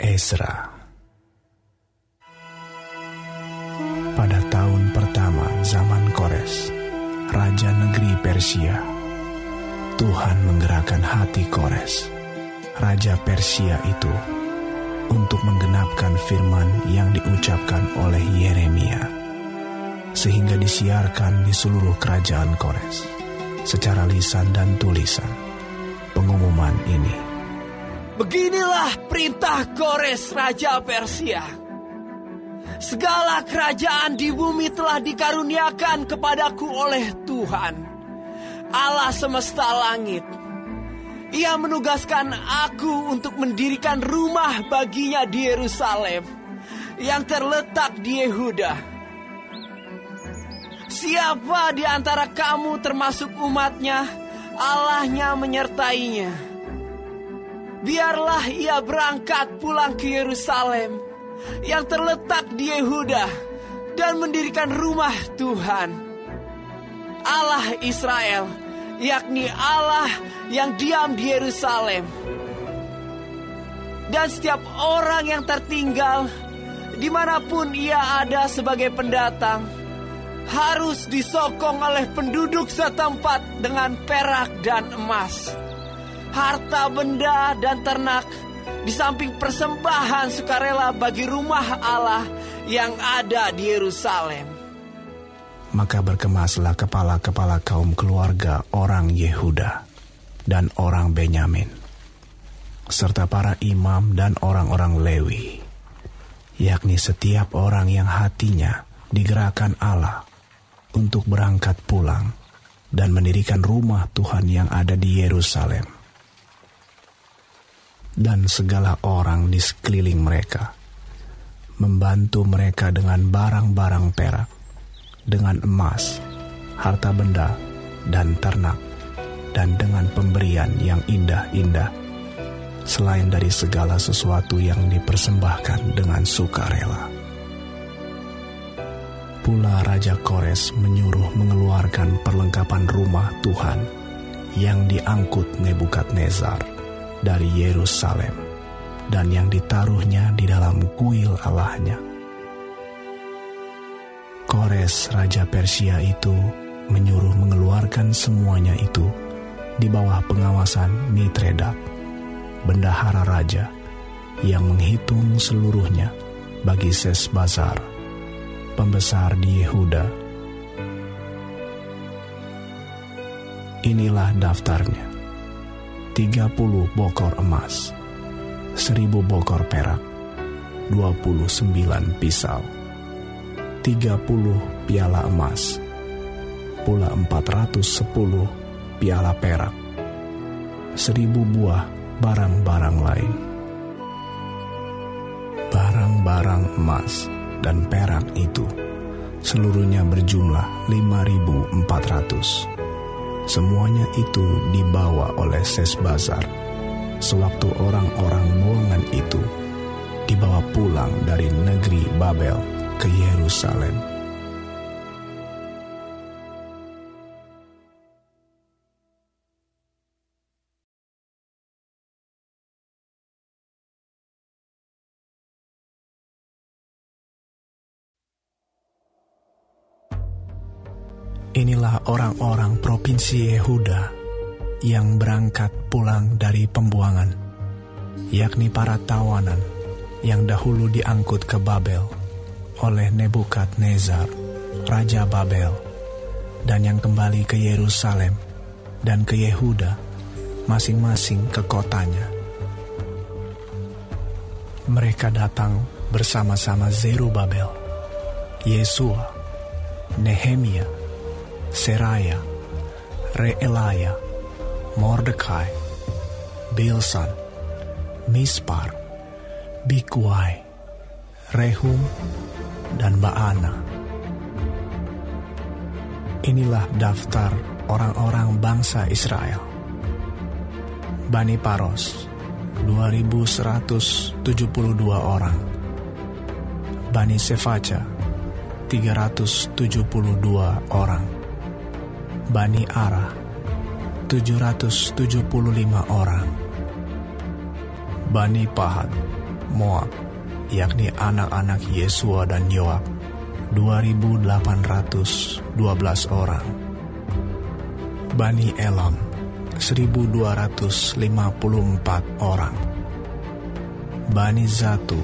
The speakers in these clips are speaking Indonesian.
Ezra. Pada tahun pertama zaman Kores, raja negeri Persia, Tuhan menggerakkan hati Kores, raja Persia itu, untuk menggenapkan firman yang diucapkan oleh Yeremia, sehingga disiarkan di seluruh kerajaan Kores, secara lisan dan tulisan, pengumuman ini. Beginilah perintah Kores raja Persia. Segala kerajaan di bumi telah dikaruniakan kepadaku oleh Tuhan, Allah semesta langit. Ia menugaskan aku untuk mendirikan rumah baginya di Yerusalem, yang terletak di Yehuda. Siapa di antara kamu termasuk umatnya, Allahnya menyertainya. Biarlah ia berangkat pulang ke Yerusalem, yang terletak di Yehuda, dan mendirikan rumah Tuhan, Allah Israel, yakni Allah yang diam di Yerusalem. Dan setiap orang yang tertinggal, dimanapun ia ada sebagai pendatang, harus disokong oleh penduduk setempat dengan perak dan emas, harta benda dan ternak, di samping persembahan sukarela bagi rumah Allah yang ada di Yerusalem. Maka berkemaslah kepala-kepala kaum keluarga orang Yehuda dan orang Benyamin, serta para imam dan orang-orang Lewi, yakni setiap orang yang hatinya digerakkan Allah untuk berangkat pulang dan mendirikan rumah Tuhan yang ada di Yerusalem. Dan segala orang di sekeliling mereka membantu mereka dengan barang-barang perak, dengan emas, harta benda, dan ternak, dan dengan pemberian yang indah-indah, selain dari segala sesuatu yang dipersembahkan dengan sukarela. Pula Raja Kores menyuruh mengeluarkan perlengkapan rumah Tuhan yang diangkut Nebukadnezar dari Yerusalem, dan yang ditaruhnya di dalam kuil Allahnya. Kores raja Persia itu menyuruh mengeluarkan semuanya itu di bawah pengawasan Mitredat, bendahara raja, yang menghitung seluruhnya bagi Sesbazar, pembesar di Yehuda. Inilah daftarnya: 30 bokor emas, 1000 bokor perak, 29 pisau, 30 piala emas, pula 410 piala perak, 1000 buah barang-barang lain. Barang-barang emas dan perak itu seluruhnya berjumlah 5.400. Semuanya itu dibawa oleh Sesbazar sewaktu orang-orang buangan itu dibawa pulang dari negeri Babel ke Yerusalem. Inilah orang-orang provinsi Yehuda yang berangkat pulang dari pembuangan, yakni para tawanan yang dahulu diangkut ke Babel oleh Nebukadnezar, Raja Babel, dan yang kembali ke Yerusalem dan ke Yehuda, masing-masing ke kotanya. Mereka datang bersama-sama Zerubabel, Yesua, Nehemia, Seraya, Reelaya, Mordekai, Bilsan, Mispar, Bigwai, Rehum, dan Baana. Inilah daftar orang-orang bangsa Israel. Bani Paros, 2.172 orang. Bani Sefaca, 372 orang. Bani Ara, 775 orang. Bani Pahat, Moab, yakni anak-anak Yesua dan Yoab, 2.812 orang. Bani Elam, 1.254 orang. Bani Zatu,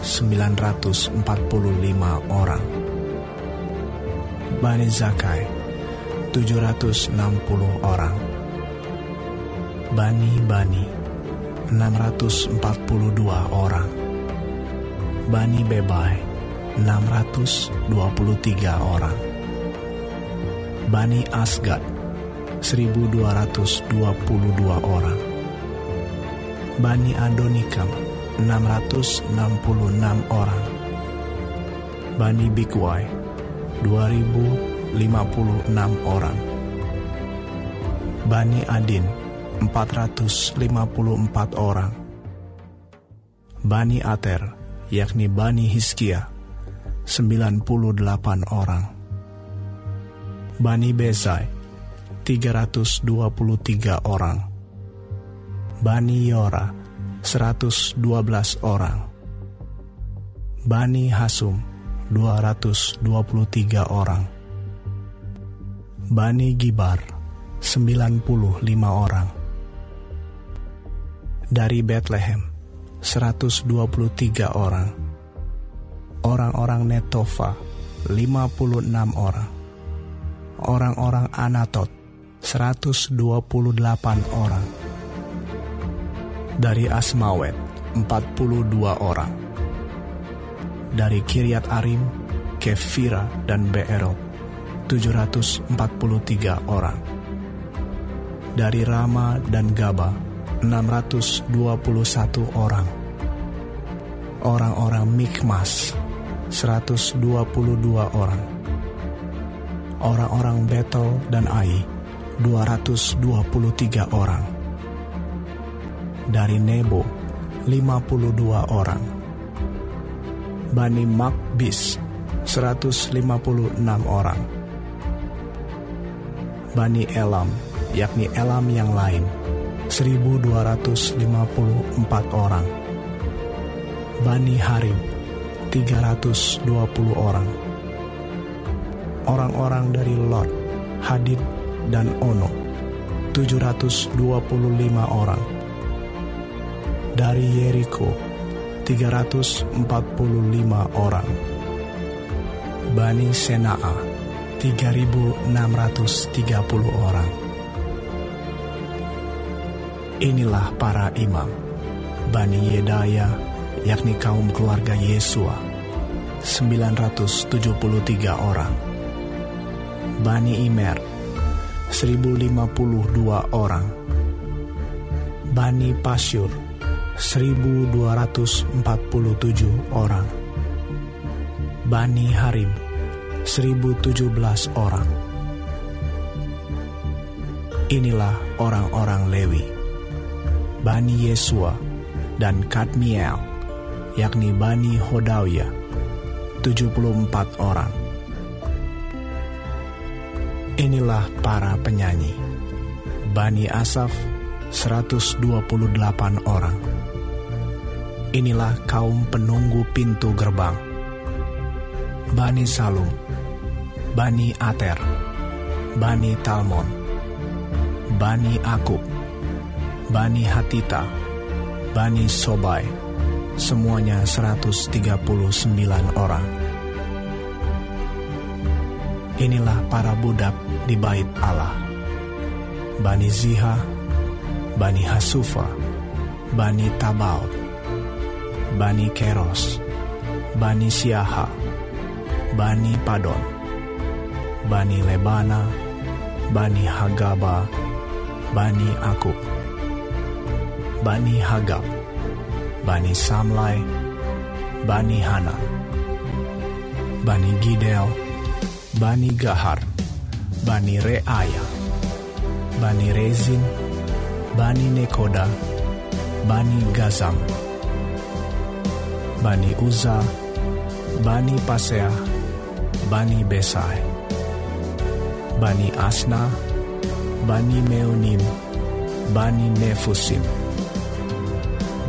945 orang. Bani Zakai, 760 orang. Bani, 642 orang. Bani Bebai, 623 orang. Bani Asgad, 1.222 orang. Bani Adonikam, 666 orang. Bani Bikwai, 2.056 orang. Bani Adin, 454 orang. Bani Ater, yakni Bani Hizkia, 98 orang. Bani Bezai, 323 orang. Bani Yora, 112 orang. Bani Hasum, 223 orang. Bani Gibar, 95 orang. Dari Bethlehem, 123 orang. Orang-orang Netofa, 56 orang. Orang-orang Anatot, 128 orang. Dari Asmawet, 42 orang. Dari Kiryat Arim, Kefira, dan Beerot, 743 orang. Dari Rama dan Gaba, 621 orang. Orang-orang Mikmas, 122 orang. Orang-orang Betel dan Ai, 223 orang. Dari Nebo, 52 orang. Bani Makbis, 156 orang. Bani Elam, yakni Elam yang lain, 1.254 orang. Bani Harim, 320 orang. Orang-orang dari Lot, Hadid, dan Ono, 725 orang. Dari Yeriko, 345 orang. Bani Sena'a, 3.630 orang. Inilah para imam, Bani Yedaya, yakni kaum keluarga Yesua, 973 orang. Bani Imer, 1.052 orang. Bani Pasyur, 1.247 orang. Bani Harim, 1.017 orang. Inilah orang-orang Lewi, Bani Yesua dan Kadmiel, yakni Bani Hodawia, 74 orang. Inilah para penyanyi, Bani Asaf, 128 orang. Inilah kaum penunggu pintu gerbang, Bani Salum, Bani Ater, Bani Talmon, Bani Akub, Bani Hatita, Bani Sobai, semuanya 139 orang. Inilah para budak di bait Allah, Bani Ziha, Bani Hasufa, Bani Tabaot, Bani Keros, Bani Siaha, Bani Padon, Bani Lebana, Bani Hagaba, Bani Akub, Bani Hagab, Bani Samlai, Bani Hanan, Bani Gidel, Bani Gahar, Bani Reaya, Bani Rezin, Bani Nekoda, Bani Gazam, Bani Uza, Bani Paseah, Bani Besai, Bani Asna, Bani Meonim, Bani Nefusim,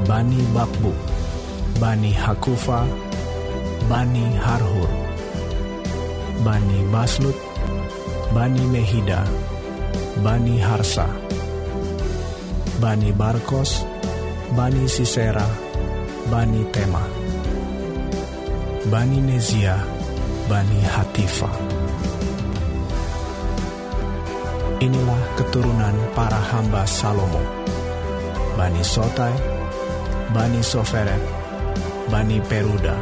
Bani Bakbuk, Bani Hakufa, Bani Harhur, Bani Baslut, Bani Mehida, Bani Harsa, Bani Barkos, Bani Sisera, Bani Tema, Bani Nezia, Bani Hatifa. Inilah keturunan para hamba Salomo: Bani Sotai, Bani Soferet, Bani Peruda,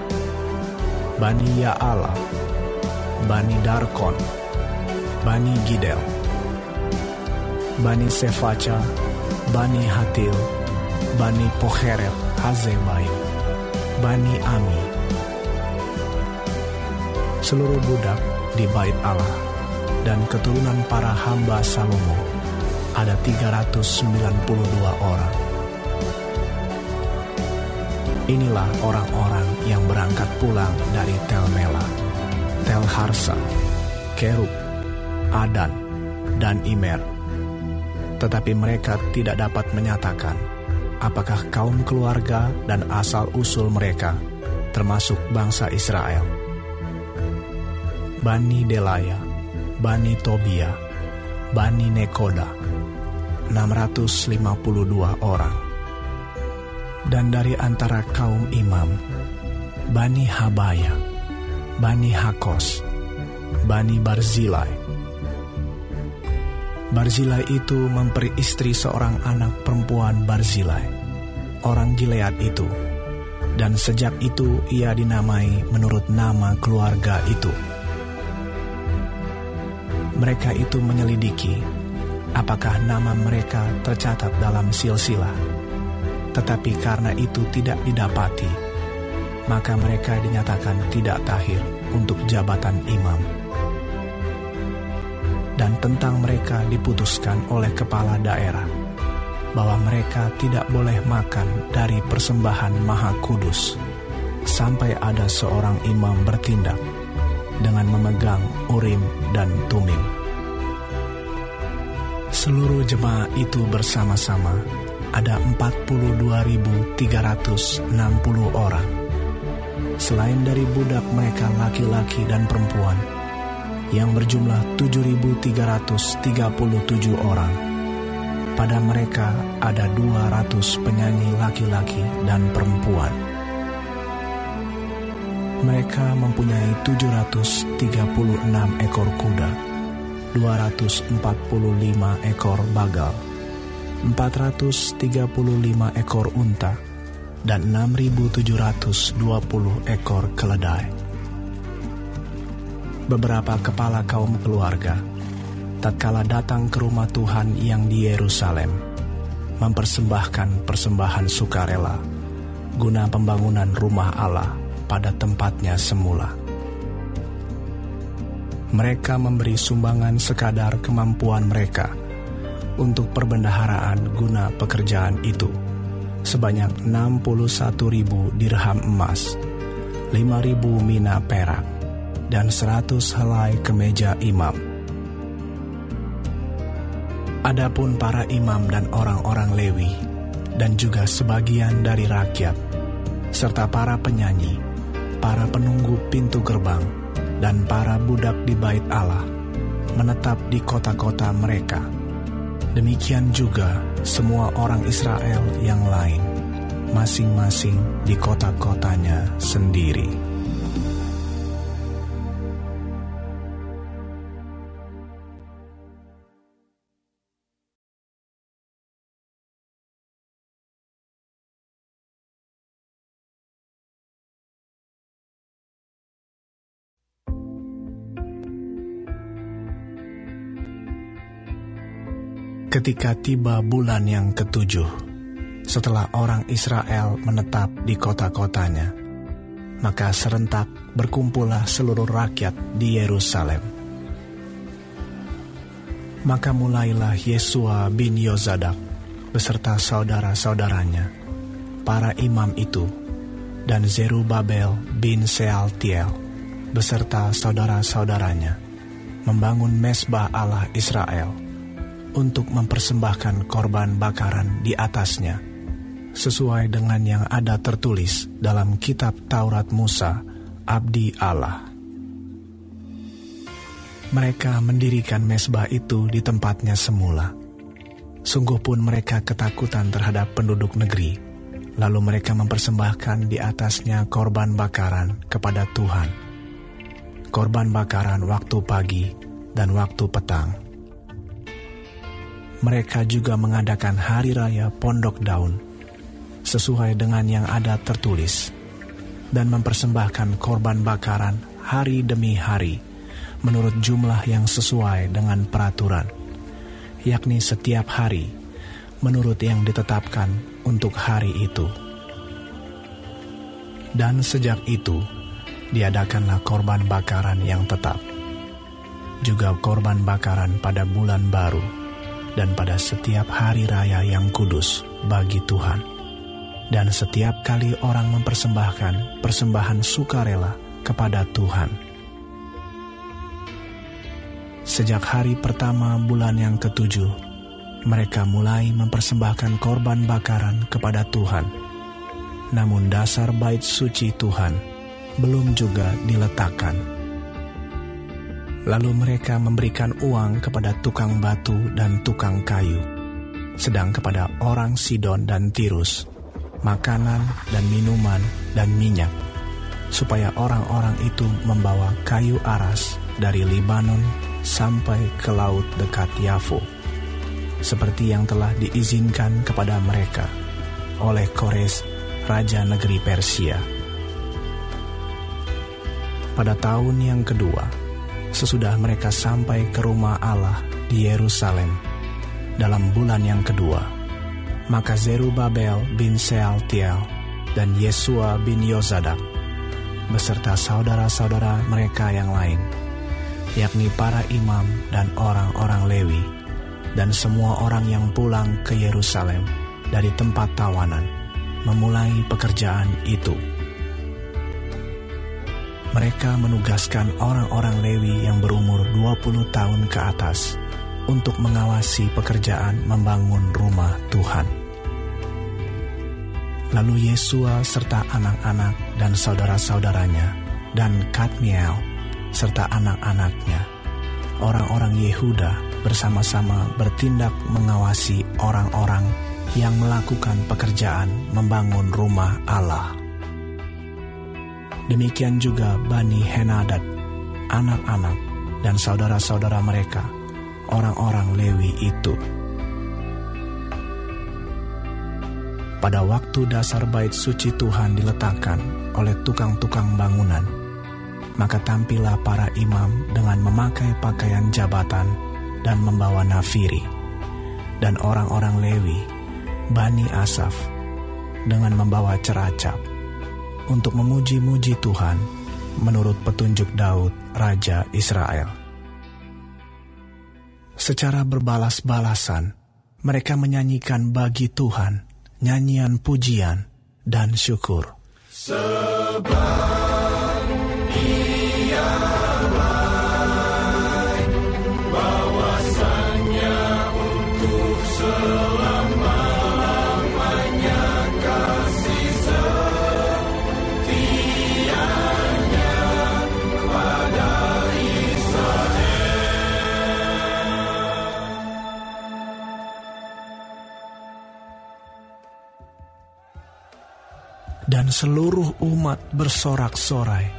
Bani Ya'ala, Bani Darkon, Bani Gidel, Bani Sefaca, Bani Hatil, Bani Pocheret Hazebaim, Bani Ami. Seluruh budak di bait Allah dan keturunan para hamba Salomo ada 392 orang. Inilah orang-orang yang berangkat pulang dari Tel Mela, Tel Harsa, Kerub, Adan, dan Imer. Tetapi mereka tidak dapat menyatakan apakah kaum keluarga dan asal-usul mereka termasuk bangsa Israel. Bani Delaya, Bani Tobia, Bani Nekoda, 652 orang. Dan dari antara kaum imam, Bani Habaya, Bani Hakos, Bani Barzilai. Barzilai itu memperi istri seorang anak perempuan Barzilai, orang Gilead itu, dan sejak itu ia dinamai menurut nama keluarga itu. Mereka itu menyelidiki apakah nama mereka tercatat dalam silsilah, tetapi karena itu tidak didapati, maka mereka dinyatakan tidak tahir untuk jabatan imam. Dan tentang mereka diputuskan oleh kepala daerah bahwa mereka tidak boleh makan dari persembahan Maha Kudus sampai ada seorang imam bertindak dengan memegang Urim dan Tumim. Seluruh jemaah itu bersama-sama ada 42.360 orang. Selain dari budak mereka laki-laki dan perempuan, yang berjumlah 7.337 orang. Pada mereka ada 200 penyanyi laki-laki dan perempuan. Mereka mempunyai 736 ekor kuda, 245 ekor bagal, 435 ekor unta, dan 6.720 ekor keledai. Beberapa kepala kaum keluarga tatkala datang ke rumah Tuhan yang di Yerusalem mempersembahkan persembahan sukarela guna pembangunan rumah Allah pada tempatnya semula. Mereka memberi sumbangan sekadar kemampuan mereka untuk perbendaharaan guna pekerjaan itu, sebanyak 61.000 dirham emas, 5.000 mina perak, dan 100 helai kemeja imam. Adapun para imam dan orang-orang Lewi, dan juga sebagian dari rakyat, serta para penyanyi, para penunggu pintu gerbang, dan para budak di bait Allah, menetap di kota-kota mereka. Demikian juga semua orang Israel yang lain, masing-masing di kota-kotanya sendiri. Ketika tiba bulan yang ke-7, setelah orang Israel menetap di kota-kotanya, maka serentak berkumpullah seluruh rakyat di Yerusalem. Maka mulailah Yesua bin Yozadak beserta saudara-saudaranya, para imam itu, dan Zerubabel bin Sealtiel beserta saudara-saudaranya, membangun mezbah Allah Israel untuk mempersembahkan korban bakaran di atasnya, sesuai dengan yang ada tertulis dalam kitab Taurat Musa, abdi Allah. Mereka mendirikan mezbah itu di tempatnya semula. Sungguh pun mereka ketakutan terhadap penduduk negeri, lalu mereka mempersembahkan di atasnya korban bakaran kepada Tuhan. Korban bakaran waktu pagi dan waktu petang. Mereka juga mengadakan hari raya Pondok Daun, sesuai dengan yang ada tertulis, dan mempersembahkan korban bakaran hari demi hari, menurut jumlah yang sesuai dengan peraturan, yakni setiap hari, menurut yang ditetapkan untuk hari itu. Dan sejak itu, diadakanlah korban bakaran yang tetap, juga korban bakaran pada bulan baru, dan pada setiap hari raya yang kudus bagi Tuhan. Dan setiap kali orang mempersembahkan persembahan sukarela kepada Tuhan. Sejak hari pertama bulan yang ke-7, mereka mulai mempersembahkan korban bakaran kepada Tuhan. Namun dasar bait suci Tuhan belum juga diletakkan. Lalu mereka memberikan uang kepada tukang batu dan tukang kayu, sedang kepada orang Sidon dan Tirus, makanan dan minuman dan minyak, supaya orang-orang itu membawa kayu aras dari Libanon sampai ke laut dekat Yafo, seperti yang telah diizinkan kepada mereka oleh Kores, raja negeri Persia. Pada tahun yang kedua, sesudah mereka sampai ke rumah Allah di Yerusalem, dalam bulan yang kedua, maka Zerubabel bin Sealtiel dan Yesua bin Yozadak beserta saudara-saudara mereka yang lain, yakni para imam dan orang-orang Lewi, dan semua orang yang pulang ke Yerusalem dari tempat tawanan, memulai pekerjaan itu. Mereka menugaskan orang-orang Lewi yang berumur 20 tahun ke atas untuk mengawasi pekerjaan membangun rumah Tuhan. Lalu Yesua serta anak-anak dan saudara-saudaranya, dan Kadmiel serta anak-anaknya, orang-orang Yehuda bersama-sama bertindak mengawasi orang-orang yang melakukan pekerjaan membangun rumah Allah. Demikian juga Bani Henadad, anak-anak dan saudara-saudara mereka, orang-orang Lewi itu. Pada waktu dasar bait suci Tuhan diletakkan oleh tukang-tukang bangunan, maka tampillah para imam dengan memakai pakaian jabatan dan membawa nafiri, dan orang-orang Lewi, Bani Asaf, dengan membawa ceracap, untuk memuji-muji Tuhan menurut petunjuk Daud, Raja Israel. Secara berbalas-balasan, mereka menyanyikan bagi Tuhan nyanyian pujian dan syukur. Sebab Ia baik, bahwasannya untuk selama-lamanya kasih setianya kepada Israel. Dan seluruh umat bersorak-sorai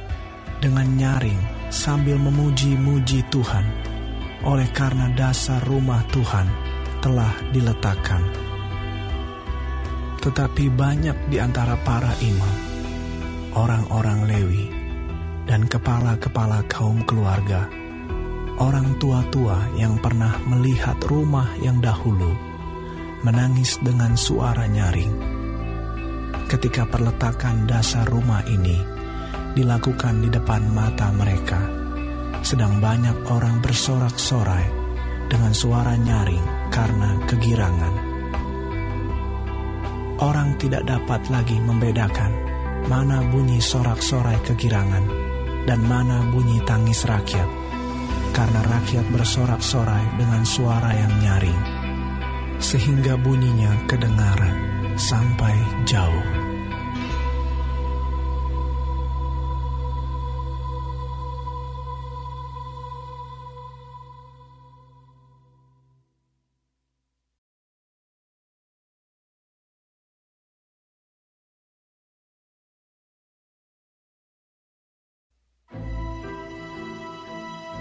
dengan nyaring sambil memuji-muji Tuhan, oleh karena dasar rumah Tuhan telah diletakkan. Tetapi banyak di antara para imam, orang-orang Lewi, dan kepala-kepala kaum keluarga, orang tua-tua yang pernah melihat rumah yang dahulu, menangis dengan suara nyaring ketika perletakan dasar rumah ini dilakukan di depan mata mereka, sedang banyak orang bersorak-sorai dengan suara nyaring karena kegirangan. Orang tidak dapat lagi membedakan mana bunyi sorak-sorai kegirangan dan mana bunyi tangis rakyat, karena rakyat bersorak-sorai dengan suara yang nyaring, sehingga bunyinya kedengaran sampai jauh.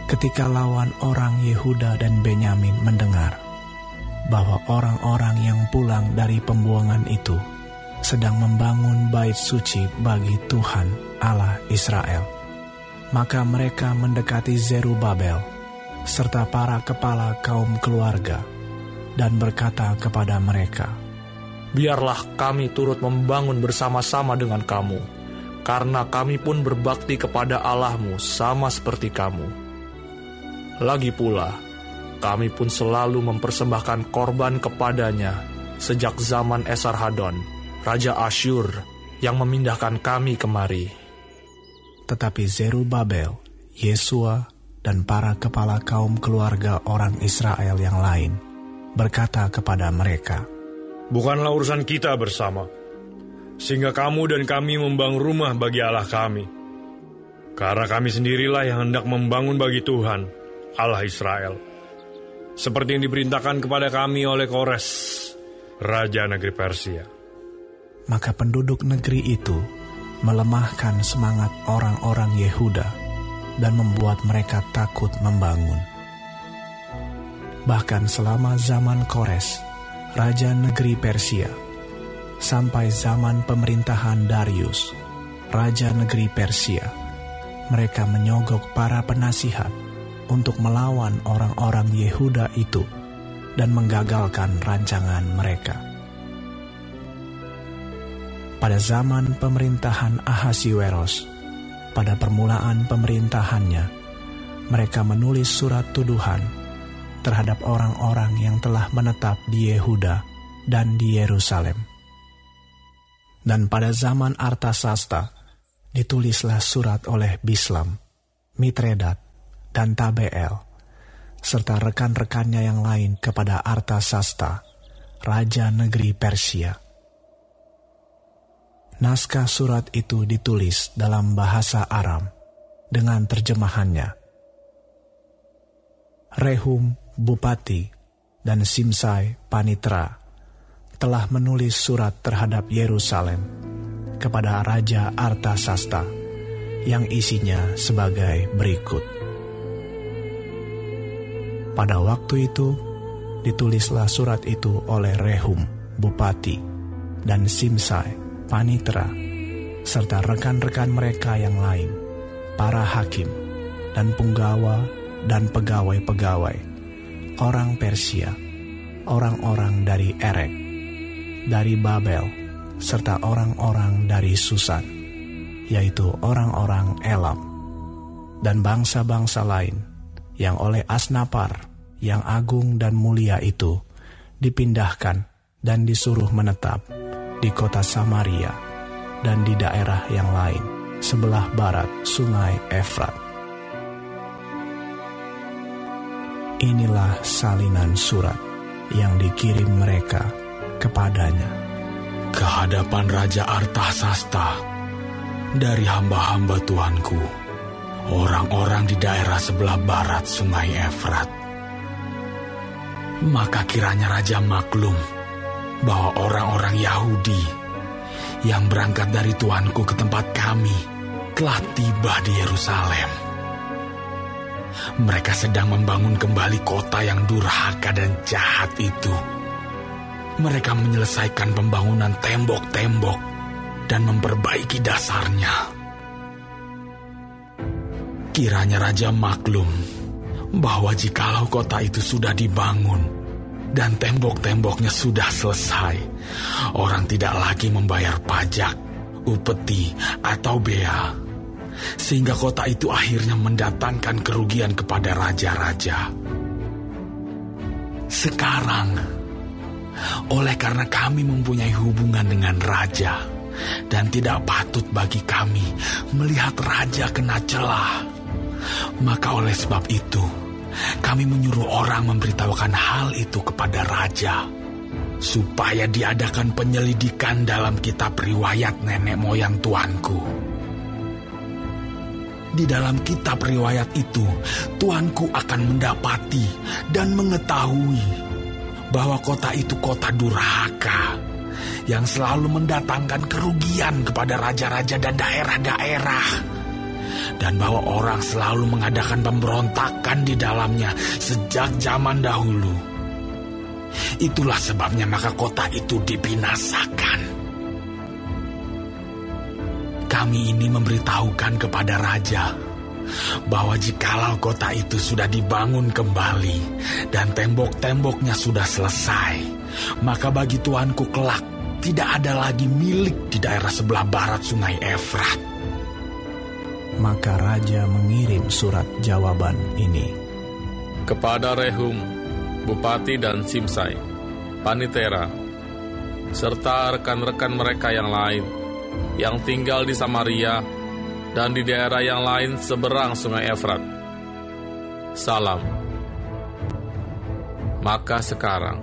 Ketika lawan orang Yehuda dan Benyamin mendengar bahwa orang-orang yang pulang dari pembuangan itu sedang membangun bait suci bagi Tuhan Allah Israel, maka mereka mendekati Zerubabel serta para kepala kaum keluarga dan berkata kepada mereka, "Biarlah kami turut membangun bersama-sama dengan kamu, karena kami pun berbakti kepada Allahmu sama seperti kamu. Lagi pula, kami pun selalu mempersembahkan korban kepadanya sejak zaman Esarhadon, Raja Asyur, yang memindahkan kami kemari." Tetapi Zerubabel, Yesua, dan para kepala kaum keluarga orang Israel yang lain berkata kepada mereka, "Bukanlah urusan kita bersama, sehingga kamu dan kami membangun rumah bagi Allah kami. Karena kami sendirilah yang hendak membangun bagi Tuhan, Allah Israel, seperti yang diperintahkan kepada kami oleh Kores, Raja negeri Persia." Maka penduduk negeri itu melemahkan semangat orang-orang Yehuda dan membuat mereka takut membangun. Bahkan selama zaman Kores, Raja negeri Persia, sampai zaman pemerintahan Darius, Raja negeri Persia, mereka menyogok para penasihat untuk melawan orang-orang Yehuda itu dan menggagalkan rancangan mereka. Pada zaman pemerintahan Ahasiweros, pada permulaan pemerintahannya, mereka menulis surat tuduhan terhadap orang-orang yang telah menetap di Yehuda dan di Yerusalem. Dan pada zaman Artasasta, ditulislah surat oleh Bislam, Mitredat, dan Tabeel, serta rekan-rekannya yang lain kepada Artasasta, Raja negeri Persia. Naskah surat itu ditulis dalam bahasa Aram dengan terjemahannya. Rehum, Bupati, dan Simsai, Panitra, telah menulis surat terhadap Yerusalem kepada Raja Artasasta yang isinya sebagai berikut. Pada waktu itu, ditulislah surat itu oleh Rehum, Bupati, dan Simsai, Panitra, serta rekan-rekan mereka yang lain, para hakim, dan punggawa, dan pegawai-pegawai, orang Persia, orang-orang dari Erek, dari Babel, serta orang-orang dari Susan, yaitu orang-orang Elam, dan bangsa-bangsa lain, yang oleh Asnapar yang agung dan mulia itu dipindahkan dan disuruh menetap di kota Samaria dan di daerah yang lain sebelah barat sungai Efrat. Inilah salinan surat yang dikirim mereka kepadanya. Ke hadapan Raja Artasasta dari hamba-hamba Tuanku, orang-orang di daerah sebelah barat sungai Efrat. Maka kiranya Raja maklum bahwa orang-orang Yahudi yang berangkat dari Tuanku ke tempat kami telah tiba di Yerusalem. Mereka sedang membangun kembali kota yang durhaka dan jahat itu. Mereka menyelesaikan pembangunan tembok-tembok dan memperbaiki dasarnya. Kiranya Raja maklum bahwa jikalau kota itu sudah dibangun dan tembok-temboknya sudah selesai, orang tidak lagi membayar pajak, upeti, atau bea, sehingga kota itu akhirnya mendatangkan kerugian kepada raja-raja. Sekarang, oleh karena kami mempunyai hubungan dengan raja, dan tidak patut bagi kami melihat raja kena celah, maka oleh sebab itu, kami menyuruh orang memberitahukan hal itu kepada raja. supaya diadakan penyelidikan dalam kitab riwayat nenek moyang tuanku. Di dalam kitab riwayat itu, tuanku akan mendapati dan mengetahui bahwa kota itu kota durhaka yang selalu mendatangkan kerugian kepada raja-raja dan daerah-daerah, dan bahwa orang selalu mengadakan pemberontakan di dalamnya sejak zaman dahulu. Itulah sebabnya maka kota itu dibinasakan. Kami ini memberitahukan kepada raja bahwa jikalau kota itu sudah dibangun kembali dan tembok-temboknya sudah selesai, maka bagi tuanku kelak tidak ada lagi milik di daerah sebelah barat sungai Efrat. Maka raja mengirim surat jawaban ini kepada Rehum, bupati, dan Simsai, panitera, serta rekan-rekan mereka yang lain yang tinggal di Samaria dan di daerah yang lain seberang sungai Efrat. Salam. Maka sekarang,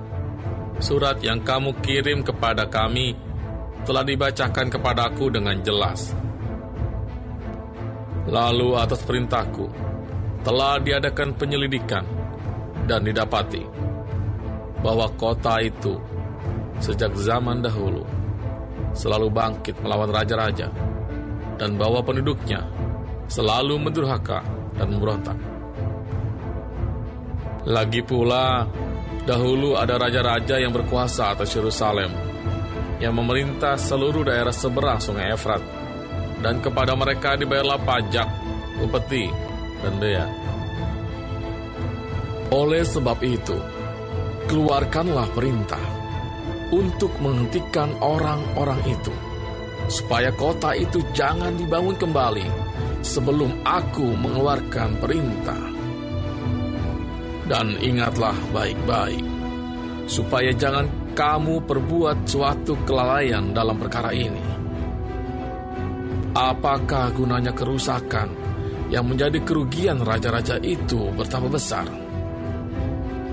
surat yang kamu kirim kepada kami telah dibacakan kepadaku dengan jelas. Lalu atas perintahku telah diadakan penyelidikan dan didapati bahwa kota itu sejak zaman dahulu selalu bangkit melawan raja-raja, dan bahwa penduduknya selalu mendurhaka dan memberontak. Lagi pula, dahulu ada raja-raja yang berkuasa atas Yerusalem, yang memerintah seluruh daerah seberang sungai Efrat, dan kepada mereka dibayarlah pajak, upeti, dan bea. Oleh sebab itu, keluarkanlah perintah untuk menghentikan orang-orang itu, supaya kota itu jangan dibangun kembali sebelum aku mengeluarkan perintah. Dan ingatlah baik-baik, supaya jangan kamu perbuat suatu kelalaian dalam perkara ini. Apakah gunanya kerusakan yang menjadi kerugian raja-raja itu bertambah besar?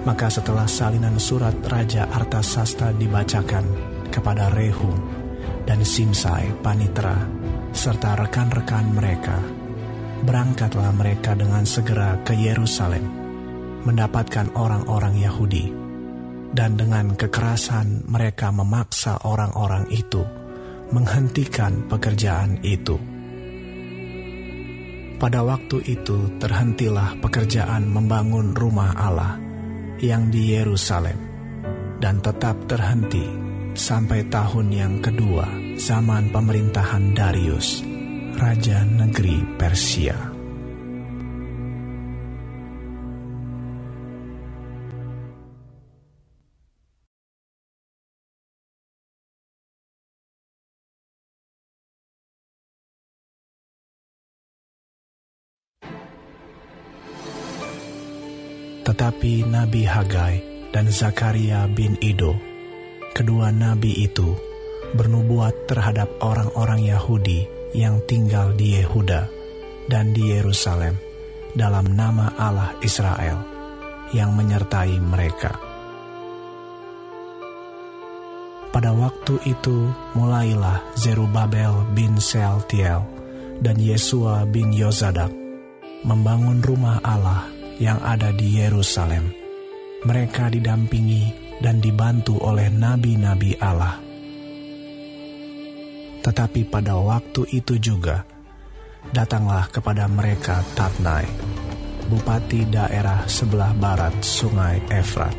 Maka setelah salinan surat Raja Artasasta dibacakan kepada Rehum dan Simsai panitera serta rekan-rekan mereka, berangkatlah mereka dengan segera ke Yerusalem, mendapatkan orang-orang Yahudi, dan dengan kekerasan mereka memaksa orang-orang itu menghentikan pekerjaan itu. Pada waktu itu terhentilah pekerjaan membangun rumah Allah yang di Yerusalem, dan tetap terhenti sampai tahun yang kedua zaman pemerintahan Darius, Raja Negeri Persia. Tetapi Nabi Hagai dan Zakaria bin Ido, kedua nabi itu, bernubuat terhadap orang-orang Yahudi yang tinggal di Yehuda dan di Yerusalem dalam nama Allah Israel yang menyertai mereka. Pada waktu itu mulailah Zerubabel bin Sealtiel dan Yesua bin Yozadak membangun rumah Allah yang ada di Yerusalem. Mereka didampingi dan dibantu oleh nabi-nabi Allah. Tetapi pada waktu itu juga, datanglah kepada mereka Tatnai, bupati daerah sebelah barat sungai Efrat,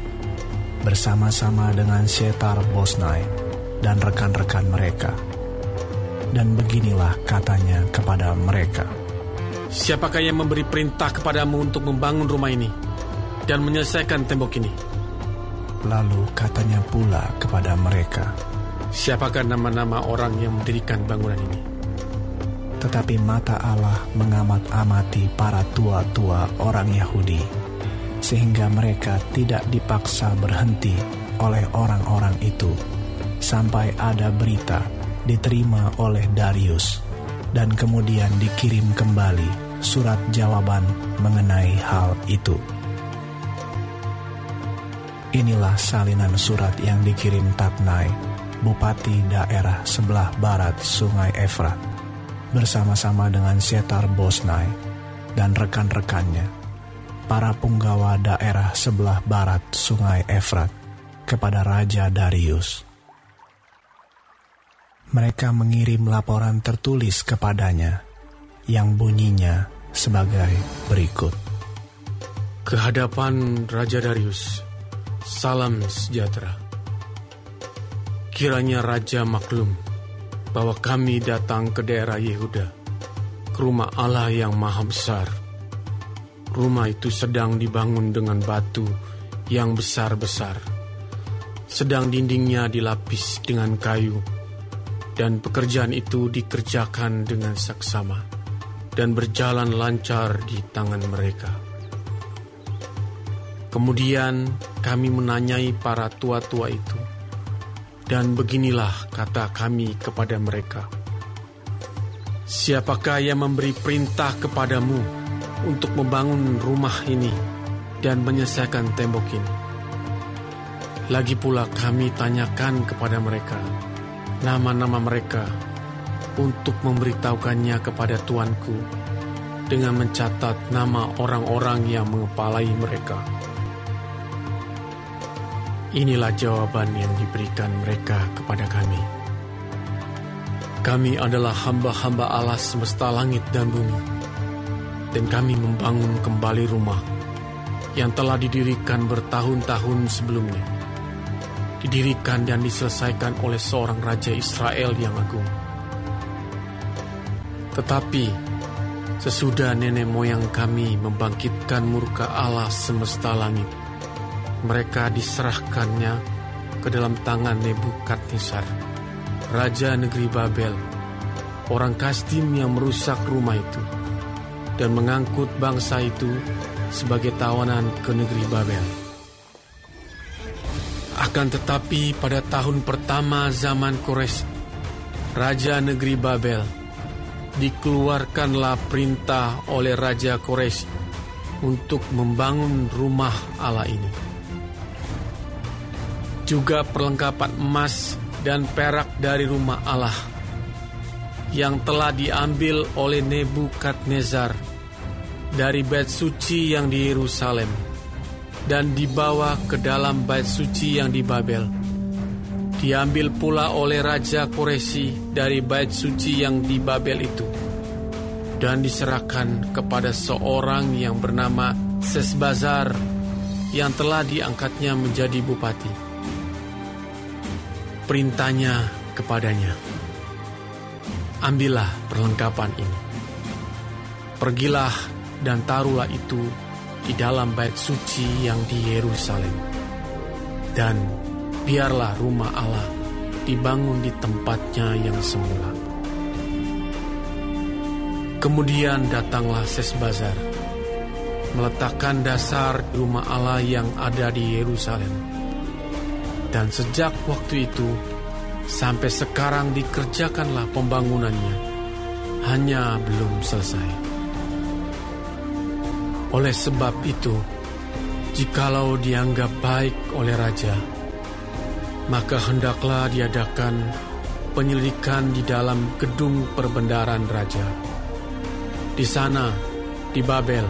bersama-sama dengan Setar-Bosnai dan rekan-rekan mereka. Dan beginilah katanya kepada mereka, "Siapakah yang memberi perintah kepadamu untuk membangun rumah ini dan menyelesaikan tembok ini?" Lalu katanya pula kepada mereka, "Siapakah nama-nama orang yang mendirikan bangunan ini?" Tetapi mata Allah mengamat-amati para tua-tua orang Yahudi, sehingga mereka tidak dipaksa berhenti oleh orang-orang itu, sampai ada berita diterima oleh Darius, dan kemudian dikirim kembali surat jawaban mengenai hal itu. Inilah salinan surat yang dikirim Tatnai, bupati daerah sebelah barat Sungai Efrat, bersama-sama dengan Setar-Bosnai dan rekan-rekannya, para punggawa daerah sebelah barat Sungai Efrat, kepada Raja Darius. Mereka mengirim laporan tertulis kepadanya, yang bunyinya sebagai berikut. Kehadapan Raja Darius, salam sejahtera. Kiranya Raja maklum bahwa kami datang ke daerah Yehuda, ke rumah Allah yang maha besar. Rumah itu sedang dibangun dengan batu yang besar-besar. Sedang dindingnya dilapis dengan kayu, dan pekerjaan itu dikerjakan dengan saksama dan berjalan lancar di tangan mereka. Kemudian kami menanyai para tua-tua itu, dan beginilah kata kami kepada mereka. Siapakah yang memberi perintah kepadamu untuk membangun rumah ini dan menyelesaikan tembok ini? Lagi pula kami tanyakan kepada mereka nama-nama mereka untuk memberitahukannya kepada tuanku dengan mencatat nama orang-orang yang mengepalai mereka. Inilah jawaban yang diberikan mereka kepada kami. Kami adalah hamba-hamba Allah semesta langit dan bumi, dan kami membangun kembali rumah yang telah didirikan bertahun-tahun sebelumnya. Didirikan dan diselesaikan oleh seorang Raja Israel yang agung. Tetapi sesudah nenek moyang kami membangkitkan murka Allah semesta langit, mereka diserahkannya ke dalam tangan Nebukadnezar, Raja negeri Babel, orang Kasdim yang merusak rumah itu, dan mengangkut bangsa itu sebagai tawanan ke negeri Babel. Akan tetapi pada tahun pertama zaman Kores, Raja negeri Babel, dikeluarkanlah perintah oleh Raja Kores untuk membangun rumah Allah ini. Juga perlengkapan emas dan perak dari rumah Allah yang telah diambil oleh Nebukadnezar dari bait suci yang di Yerusalem dan dibawa ke dalam bait suci yang di Babel. Diambil pula oleh Raja Koresi dari bait suci yang di Babel itu dan diserahkan kepada seorang yang bernama Sesbazar yang telah diangkatnya menjadi bupati. Perintahnya kepadanya, ambillah perlengkapan ini, pergilah dan taruhlah itu di dalam bait suci yang di Yerusalem, dan biarlah rumah Allah dibangun di tempatnya yang semula. Kemudian datanglah Sesbazar, meletakkan dasar rumah Allah yang ada di Yerusalem. Dan sejak waktu itu sampai sekarang dikerjakanlah pembangunannya, hanya belum selesai. Oleh sebab itu, jikalau dianggap baik oleh raja, maka hendaklah diadakan penyelidikan di dalam gedung perbendaharaan raja. Di sana, di Babel,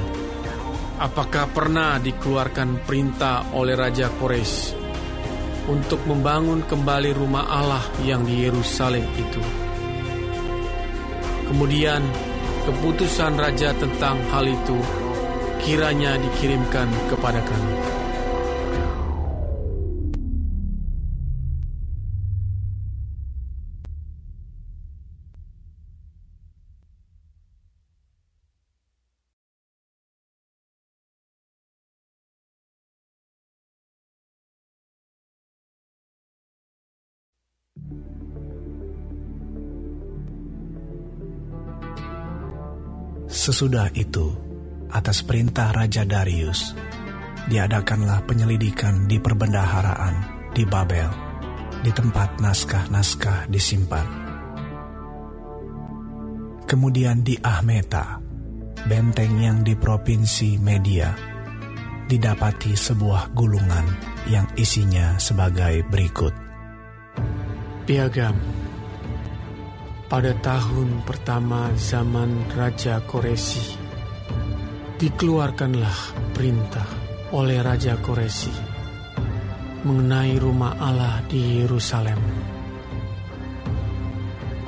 apakah pernah dikeluarkan perintah oleh Raja Kores untuk membangun kembali rumah Allah yang di Yerusalem itu? Kemudian keputusan raja tentang hal itu kiranya dikirimkan kepada kami. Sesudah itu, atas perintah Raja Darius, diadakanlah penyelidikan di perbendaharaan di Babel, di tempat naskah-naskah disimpan. Kemudian di Ahmeta, benteng yang di provinsi Media, didapati sebuah gulungan yang isinya sebagai berikut. Piagam. Pada tahun pertama zaman Raja Koresi, dikeluarkanlah perintah oleh Raja Koresi mengenai rumah Allah di Yerusalem.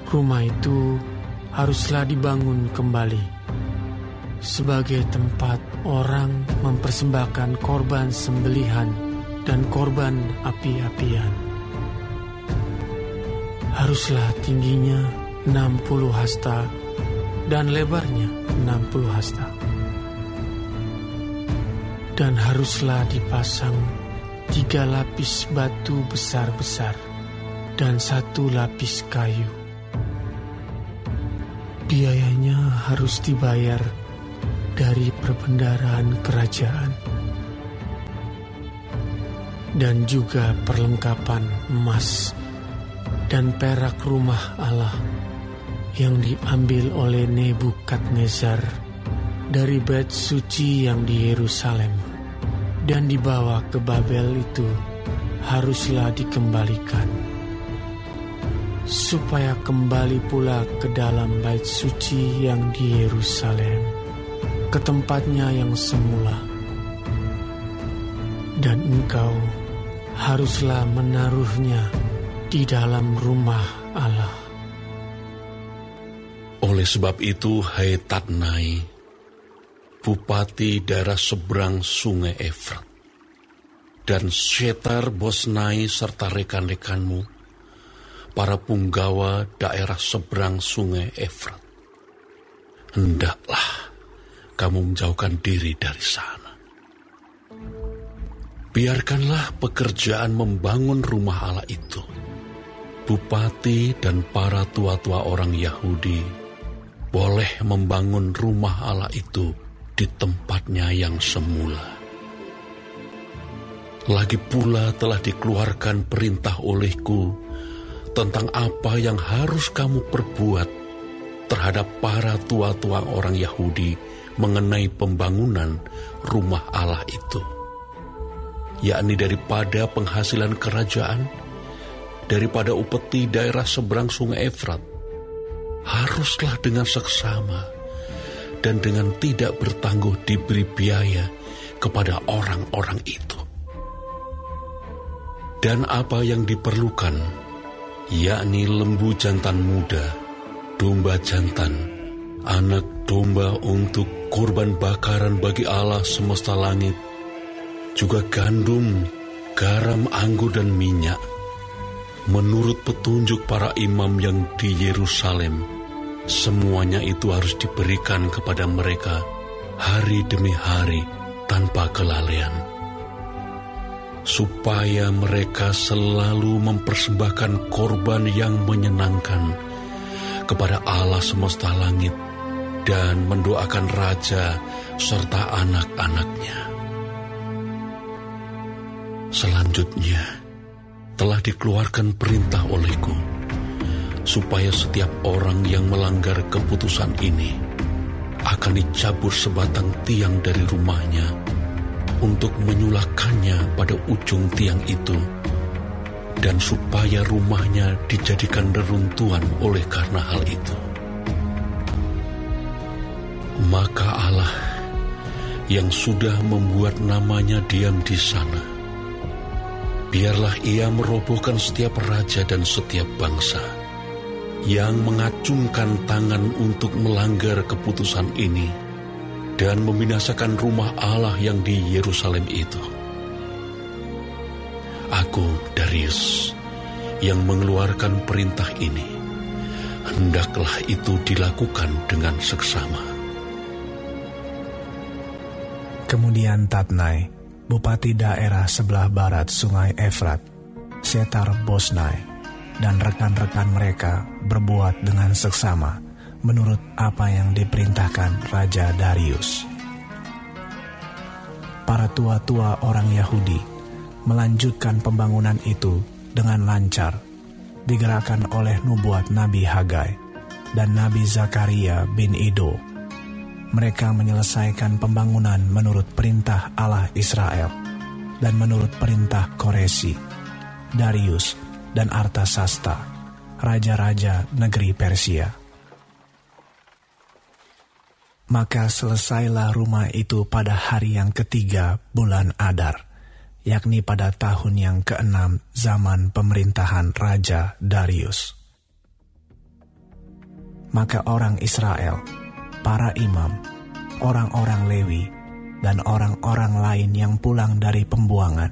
Rumah itu haruslah dibangun kembali sebagai tempat orang mempersembahkan korban sembelihan dan korban api-apian. Haruslah tingginya 60 hasta dan lebarnya 60 hasta. Dan haruslah dipasang 3 lapis batu besar-besar dan 1 lapis kayu. Biayanya harus dibayar dari perbendaharaan kerajaan, dan juga perlengkapan emas dan perak rumah Allah yang diambil oleh Nebukadnezar dari bait suci yang di Yerusalem dan dibawa ke Babel itu haruslah dikembalikan, supaya kembali pula ke dalam bait suci yang di Yerusalem, ke tempatnya yang semula. Dan engkau haruslah menaruhnya di dalam rumah Allah. Oleh sebab itu, hai Tatnai, bupati daerah seberang sungai Efrat, dan Setar-Bosnai serta rekan-rekanmu, para punggawa daerah seberang sungai Efrat, hendaklah kamu menjauhkan diri dari sana. Biarkanlah pekerjaan membangun rumah Allah itu. Bupati dan para tua-tua orang Yahudi boleh membangun rumah Allah itu di tempatnya yang semula. Lagi pula telah dikeluarkan perintah olehku tentang apa yang harus kamu perbuat terhadap para tua-tua orang Yahudi mengenai pembangunan rumah Allah itu, yakni daripada penghasilan kerajaan, daripada upeti daerah seberang sungai Efrat, haruslah dengan seksama dan dengan tidak bertangguh diberi biaya kepada orang-orang itu. Dan apa yang diperlukan, yakni lembu jantan muda, domba jantan, anak domba untuk korban bakaran bagi Allah semesta langit, juga gandum, garam, anggur, dan minyak, menurut petunjuk para imam yang di Yerusalem. Semuanya itu harus diberikan kepada mereka hari demi hari tanpa kelalaian, supaya mereka selalu mempersembahkan korban yang menyenangkan kepada Allah semesta langit dan mendoakan raja serta anak-anaknya. Selanjutnya, telah dikeluarkan perintah olehku, supaya setiap orang yang melanggar keputusan ini akan dicabut sebatang tiang dari rumahnya untuk menyulakannya pada ujung tiang itu, dan supaya rumahnya dijadikan reruntuhan oleh karena hal itu. Maka Allah yang sudah membuat namanya diam di sana, biarlah ia merobohkan setiap raja dan setiap bangsa yang mengacungkan tangan untuk melanggar keputusan ini dan membinasakan rumah Allah yang di Yerusalem itu. Aku, Darius, yang mengeluarkan perintah ini, hendaklah itu dilakukan dengan seksama. Kemudian Tatnai, bupati daerah sebelah barat sungai Efrat, Setar-Bosnai, dan rekan-rekan mereka berbuat dengan seksama menurut apa yang diperintahkan Raja Darius. Para tua-tua orang Yahudi melanjutkan pembangunan itu dengan lancar, digerakkan oleh nubuat Nabi Hagai dan Nabi Zakaria bin Ido. Mereka menyelesaikan pembangunan menurut perintah Allah Israel dan menurut perintah Koresi, Darius, dan Artasasta, raja-raja negeri Persia. Maka selesailah rumah itu pada hari yang ketiga bulan Adar, yakni pada tahun yang ke-6 zaman pemerintahan Raja Darius. Maka orang Israel, para imam, orang-orang Lewi, dan orang-orang lain yang pulang dari pembuangan,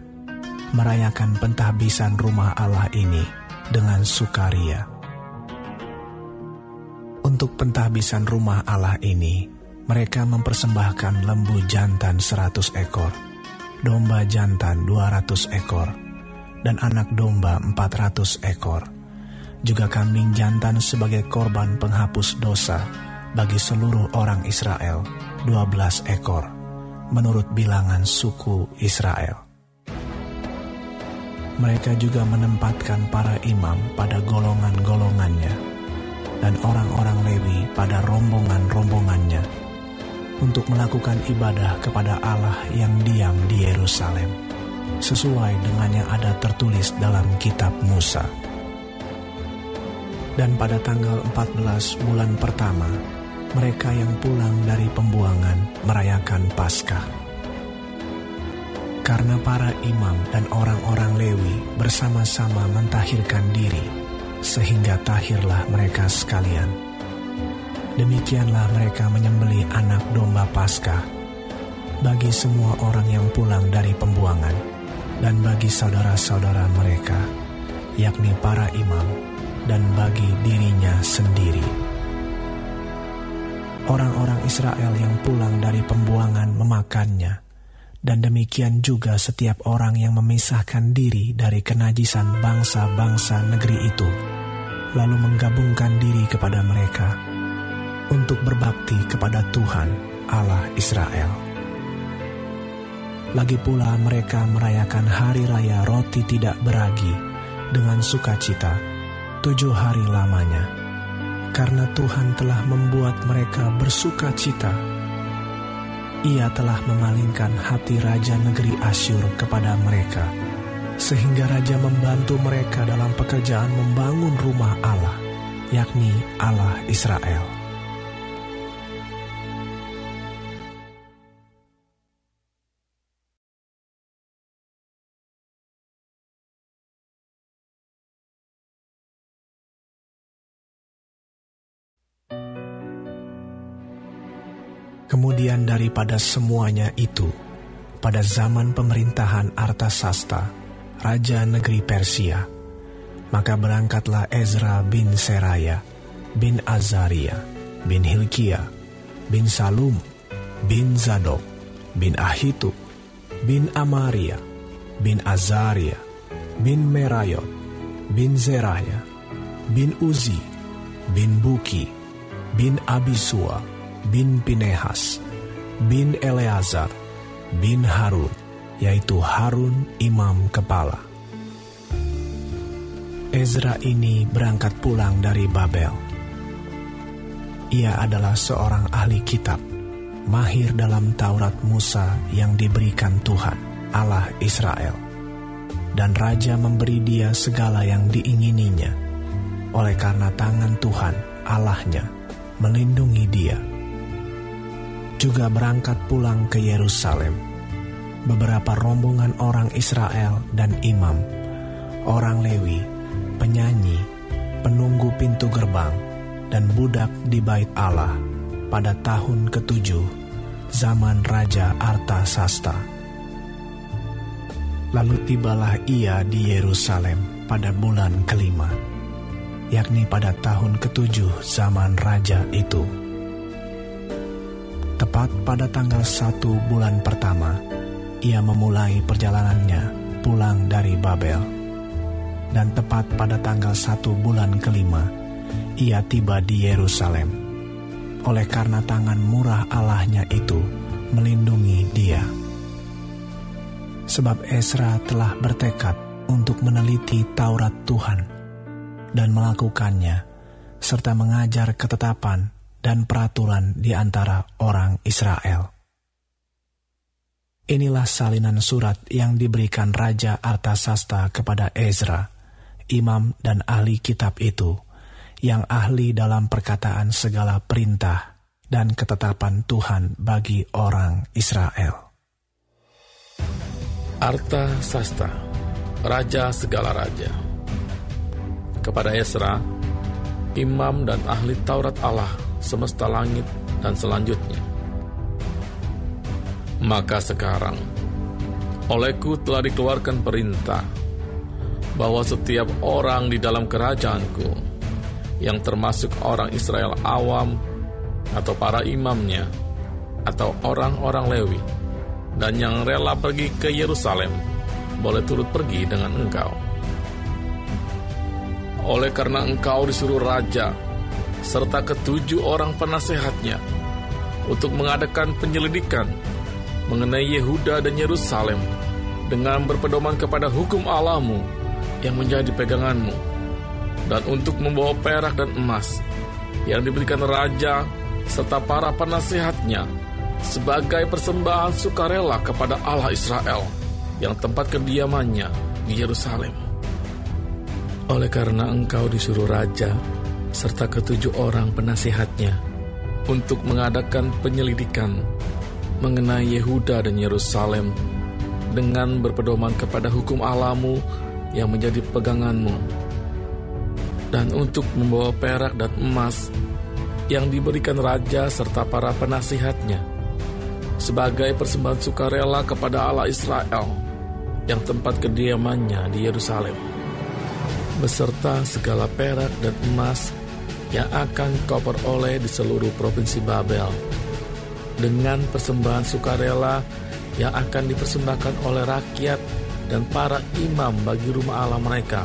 merayakan pentahbisan rumah Allah ini dengan sukaria. Untuk pentahbisan rumah Allah ini, mereka mempersembahkan lembu jantan 100 ekor, domba jantan 200 ekor, dan anak domba 400 ekor. Juga kambing jantan sebagai korban penghapus dosa bagi seluruh orang Israel, 12 ekor, menurut bilangan suku Israel. Mereka juga menempatkan para imam pada golongan-golongannya, dan orang-orang Lewi pada rombongan-rombongannya, untuk melakukan ibadah kepada Allah yang diam di Yerusalem, sesuai dengan yang ada tertulis dalam kitab Musa. Dan pada tanggal 14 bulan pertama, mereka yang pulang dari pembuangan merayakan Paskah. Karena para imam dan orang-orang Lewi bersama-sama mentahirkan diri, sehingga tahirlah mereka sekalian. Demikianlah mereka menyembelih anak domba Paskah bagi semua orang yang pulang dari pembuangan dan bagi saudara-saudara mereka, yakni para imam, dan bagi dirinya sendiri. Orang-orang Israel yang pulang dari pembuangan memakannya, dan demikian juga setiap orang yang memisahkan diri dari kenajisan bangsa-bangsa negeri itu, lalu menggabungkan diri kepada mereka untuk berbakti kepada Tuhan Allah Israel. Lagi pula mereka merayakan hari raya roti tidak beragi dengan sukacita 7 hari lamanya, karena Tuhan telah membuat mereka bersuka cita. Ia telah memalingkan hati raja negeri Asyur kepada mereka, sehingga raja membantu mereka dalam pekerjaan membangun rumah Allah, yakni Allah Israel. Kemudian daripada semuanya itu, pada zaman pemerintahan Artasasta, raja negeri Persia, maka berangkatlah Ezra bin Seraya, bin Azaria, bin Hilkia, bin Salum, bin Zadok, bin Ahitub, bin Amaria, bin Azaria, bin Merayot, bin Zeraya, bin Uzi, bin Buki, bin Abisua, bin Pinehas, bin Eleazar, bin Harun, yaitu Harun imam kepala. Ezra ini berangkat pulang dari Babel. Ia adalah seorang ahli kitab, mahir dalam Taurat Musa yang diberikan Tuhan, Allah Israel. Dan raja memberi dia segala yang diingininya, oleh karena tangan Tuhan, Allahnya, melindungi dia. Juga berangkat pulang ke Yerusalem beberapa rombongan orang Israel dan imam, orang Lewi, penyanyi, penunggu pintu gerbang, dan budak di bait Allah pada tahun ke-7 zaman Raja Artasasta. Lalu tibalah ia di Yerusalem pada bulan ke-5, yakni pada tahun ke-7 zaman Raja itu. Tepat pada tanggal 1 bulan pertama, ia memulai perjalanannya pulang dari Babel. Dan tepat pada tanggal 1 bulan ke-5, ia tiba di Yerusalem, oleh karena tangan murah Allahnya itu melindungi dia. Sebab Ezra telah bertekad untuk meneliti Taurat Tuhan dan melakukannya, serta mengajar ketetapan dan peraturan di antara orang Israel. Inilah salinan surat yang diberikan Raja Artasasta kepada Ezra, imam dan ahli kitab itu, yang ahli dalam perkataan segala perintah dan ketetapan Tuhan bagi orang Israel. Artasasta, Raja segala raja, kepada Ezra, imam dan ahli Taurat Allah semesta langit dan selanjutnya. Maka sekarang, olehku telah dikeluarkan perintah bahwa setiap orang di dalam kerajaanku, yang termasuk orang Israel awam, atau para imamnya, atau orang-orang Lewi, dan yang rela pergi ke Yerusalem, boleh turut pergi dengan engkau. Oleh karena engkau disuruh raja, serta ketujuh orang penasehatnya, untuk mengadakan penyelidikan mengenai Yehuda dan Yerusalem, dengan berpedoman kepada hukum Allahmu yang menjadi peganganmu, dan untuk membawa perak dan emas yang diberikan raja serta para penasehatnya sebagai persembahan sukarela kepada Allah Israel yang tempat kediamannya di Yerusalem. Oleh karena engkau disuruh raja serta ketujuh orang penasehatnya untuk mengadakan penyelidikan mengenai Yehuda dan Yerusalem dengan berpedoman kepada hukum Allahmu yang menjadi peganganmu, dan untuk membawa perak dan emas yang diberikan raja serta para penasihatnya sebagai persembahan sukarela kepada Allah Israel yang tempat kediamannya di Yerusalem, beserta segala perak dan emas yang akan kau peroleh di seluruh provinsi Babel, dengan persembahan sukarela yang akan dipersembahkan oleh rakyat dan para imam bagi rumah Allah mereka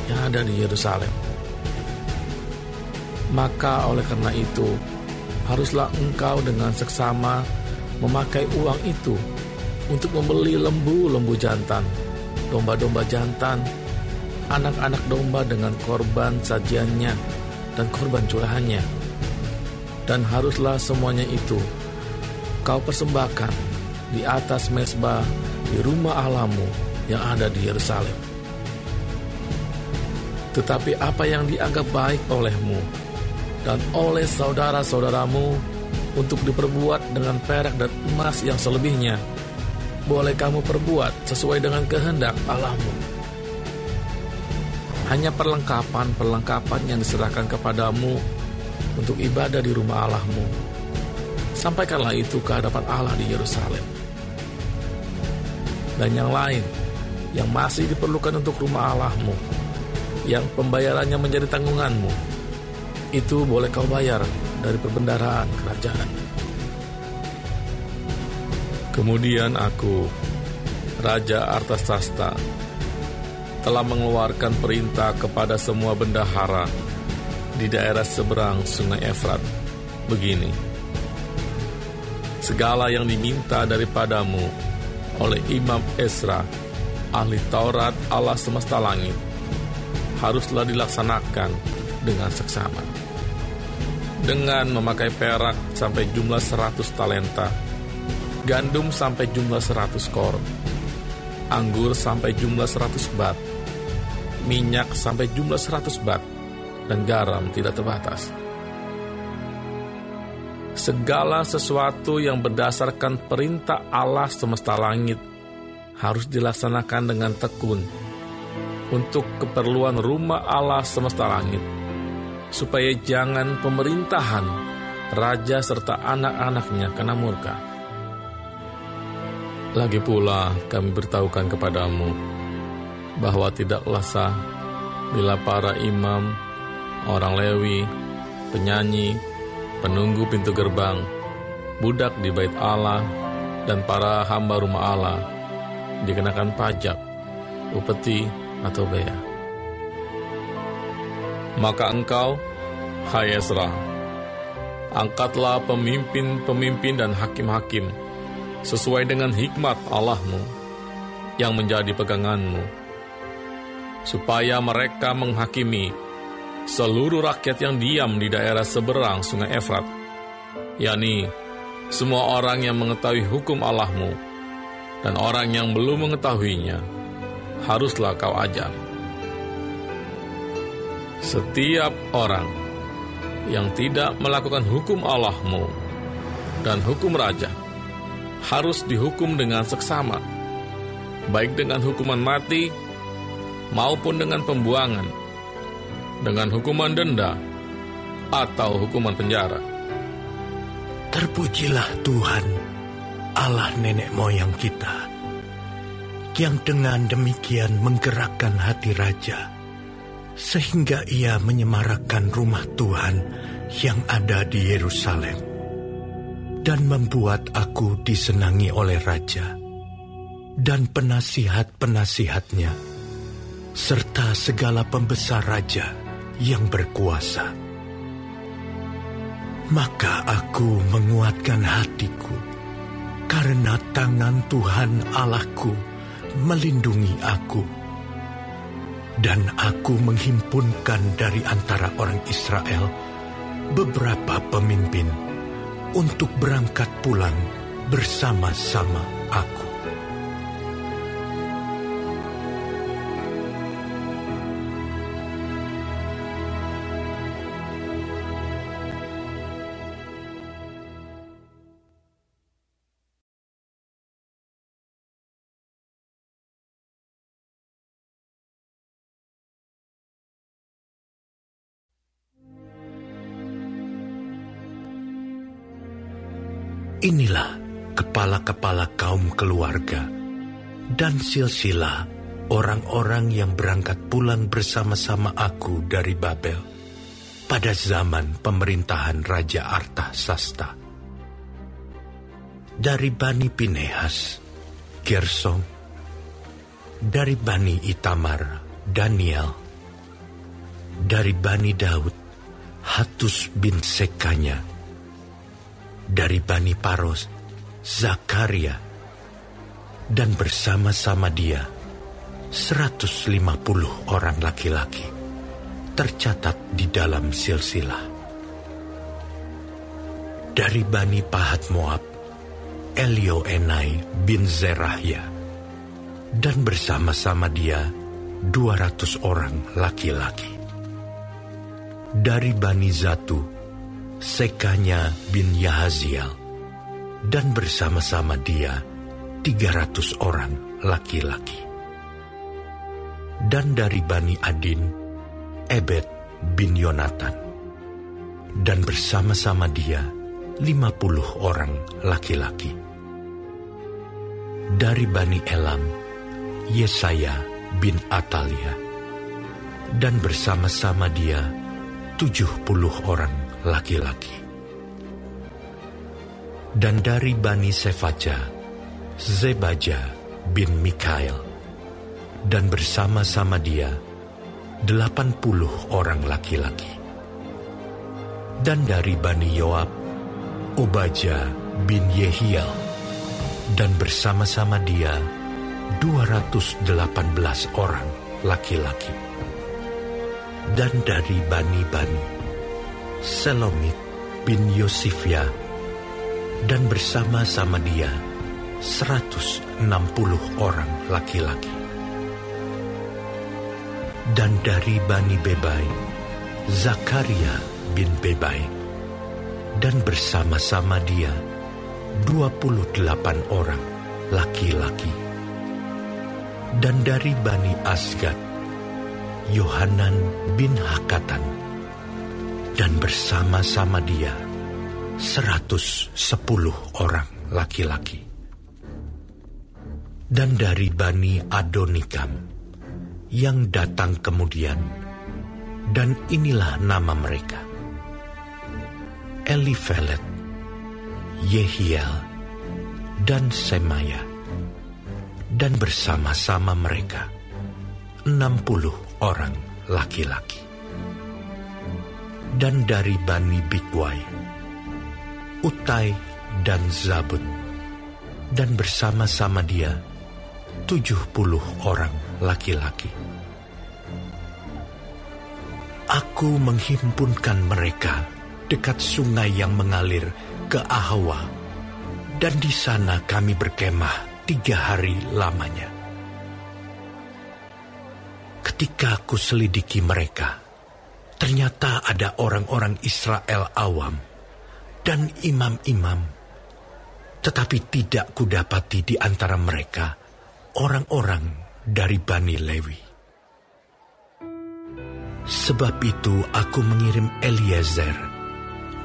yang ada di Yerusalem. Maka oleh karena itu, haruslah engkau dengan seksama memakai uang itu untuk membeli lembu-lembu jantan, domba-domba jantan, anak-anak domba dengan korban sajiannya dan korban curahannya. Dan haruslah semuanya itu kau persembahkan di atas mezbah di rumah Allahmu yang ada di Yerusalem. Tetapi apa yang dianggap baik olehmu dan oleh saudara-saudaramu untuk diperbuat dengan perak dan emas yang selebihnya, boleh kamu perbuat sesuai dengan kehendak Allahmu. Hanya perlengkapan-perlengkapan yang diserahkan kepadamu untuk ibadah di rumah Allahmu, sampaikanlah itu ke hadapan Allah di Yerusalem. Dan yang lain yang masih diperlukan untuk rumah Allahmu, yang pembayarannya menjadi tanggunganmu, itu boleh kau bayar dari perbendaharaan kerajaan. Kemudian aku, Raja Artasasta, telah mengeluarkan perintah kepada semua bendahara di daerah seberang Sungai Efrat, begini: segala yang diminta daripadamu oleh Imam Ezra, ahli Taurat Allah semesta langit, haruslah dilaksanakan dengan seksama. Dengan memakai perak sampai jumlah 100 talenta, gandum sampai jumlah 100 kor, anggur sampai jumlah 100 bat, minyak sampai jumlah 100 bat, dan garam tidak terbatas. Segala sesuatu yang berdasarkan perintah Allah semesta langit harus dilaksanakan dengan tekun untuk keperluan rumah Allah semesta langit, supaya jangan pemerintahan raja serta anak-anaknya kena murka. Lagi pula kami beritahukan kepadamu bahwa tidaklah sah bila para imam, orang Lewi, penyanyi, penunggu pintu gerbang, budak di bait Allah, dan para hamba rumah Allah dikenakan pajak, upeti, atau bea. Maka engkau, hai Ezra, angkatlah pemimpin-pemimpin dan hakim-hakim sesuai dengan hikmat Allahmu yang menjadi peganganmu, supaya mereka menghakimi seluruh rakyat yang diam di daerah seberang Sungai Efrat, yakni semua orang yang mengetahui hukum Allahmu dan orang yang belum mengetahuinya haruslah kau ajar. Setiap orang yang tidak melakukan hukum Allahmu dan hukum raja harus dihukum dengan seksama, baik dengan hukuman mati maupun dengan pembuangan, dengan hukuman denda atau hukuman penjara. Terpujilah Tuhan, Allah nenek moyang kita, yang dengan demikian menggerakkan hati raja, sehingga ia menyemarakkan rumah Tuhan yang ada di Yerusalem, dan membuat aku disenangi oleh raja dan penasihat-penasihatnya, serta segala pembesar raja yang berkuasa. Maka aku menguatkan hatiku, karena tangan Tuhan Allahku melindungi aku. Dan aku menghimpunkan dari antara orang Israel beberapa pemimpin untuk berangkat pulang bersama-sama aku. Inilah kepala-kepala kaum keluarga dan silsilah orang-orang yang berangkat pulang bersama-sama aku dari Babel pada zaman pemerintahan Raja Artasasta. Dari Bani Pinehas, Gersom. Dari Bani Itamar, Daniel. Dari Bani Daud, Hatus bin Sekanya. Dari Bani Paros, Zakaria, dan bersama-sama dia 150 orang laki-laki tercatat di dalam silsilah. Dari Bani Pahat Moab, Elioenai bin Zerahya, dan bersama-sama dia 200 orang laki-laki. Dari Bani Zatu, Sekanya bin Yahaziel, dan bersama-sama dia 300 orang laki-laki. Dan dari Bani Adin, Ebed bin Yonatan, dan bersama-sama dia 50 orang laki-laki. Dari Bani Elam, Yesaya bin Atalia, dan bersama-sama dia 70 orang laki-laki. Dan dari Bani Sefaja, Zebaja bin Mikael, dan bersama-sama dia 80 orang laki-laki. Dan dari Bani Yoab, Obaja bin Yehiel, dan bersama-sama dia 218 orang laki-laki. Dan dari Bani Selomit bin Yosifia, dan bersama-sama dia 160 orang laki-laki. Dan dari Bani Bebai, Zakaria bin Bebai, dan bersama-sama dia 28 orang laki-laki. Dan dari Bani Asgad, Yohanan bin Hakatan, dan bersama-sama dia 110 orang laki-laki. Dan dari Bani Adonikam yang datang kemudian, dan inilah nama mereka: Elifelet, Yehiel, dan Semaya, dan bersama-sama mereka 60 orang laki-laki. Dan dari Bani Bigwai, Utai dan Zabud, dan bersama-sama dia 70 orang laki-laki. Aku menghimpunkan mereka dekat sungai yang mengalir ke Ahawa, dan di sana kami berkemah 3 hari lamanya. Ketika aku selidiki mereka, ternyata ada orang-orang Israel awam dan imam-imam, tetapi tidak kudapati di antara mereka orang-orang dari Bani Lewi. Sebab itu aku mengirim Eliezer,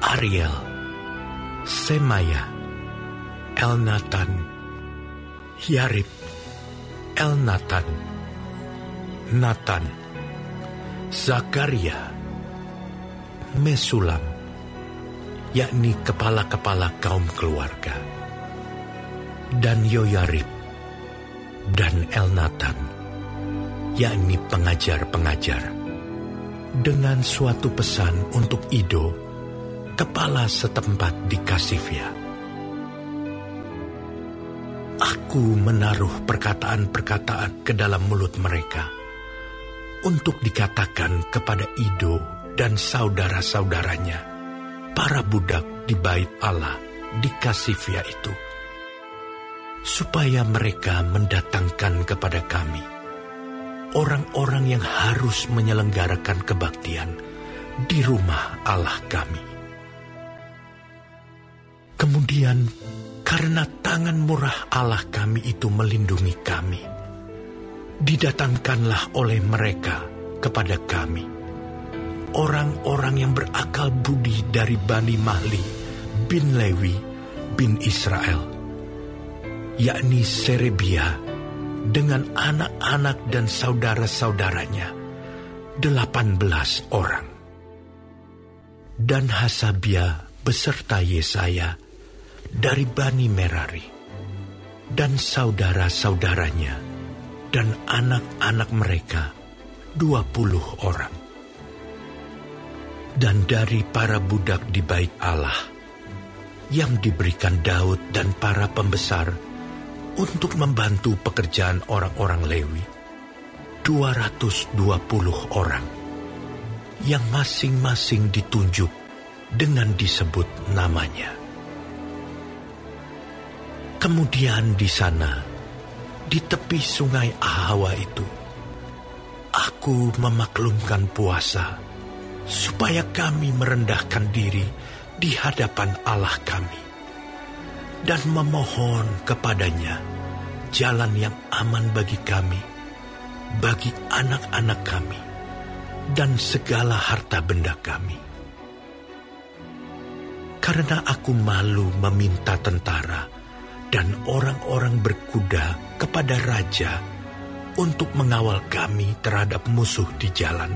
Ariel, Semaya, Elnatan, Yarib, Elnatan, Natan, Zakaria, Mesulam, yakni kepala-kepala kaum keluarga, dan Yoyarib, dan Elnatan, yakni pengajar-pengajar, dengan suatu pesan untuk Ido, kepala setempat di Kasifia. Aku menaruh perkataan-perkataan ke dalam mulut mereka untuk dikatakan kepada Ido dan saudara-saudaranya, para budak di bait Allah di Kasifia itu, supaya mereka mendatangkan kepada kami orang-orang yang harus menyelenggarakan kebaktian di rumah Allah kami. Kemudian, karena tangan murah Allah kami itu melindungi kami, didatangkanlah oleh mereka kepada kami orang-orang yang berakal budi dari Bani Mahli bin Lewi bin Israel, yakni Serebia dengan anak-anak dan saudara-saudaranya 18 orang, dan Hasabia beserta Yesaya dari Bani Merari, dan saudara-saudaranya dan anak-anak mereka 20 orang. Dan dari para budak di bait Allah yang diberikan Daud dan para pembesar untuk membantu pekerjaan orang-orang Lewi, 220 orang, yang masing-masing ditunjuk dengan disebut namanya. Kemudian di sana, di tepi sungai Ahawa itu, aku memaklumkan puasa, supaya kami merendahkan diri di hadapan Allah kami, dan memohon kepadanya jalan yang aman bagi kami, bagi anak-anak kami, dan segala harta benda kami. Karena aku malu meminta tentara dan orang-orang berkuda kepada raja untuk mengawal kami terhadap musuh di jalan.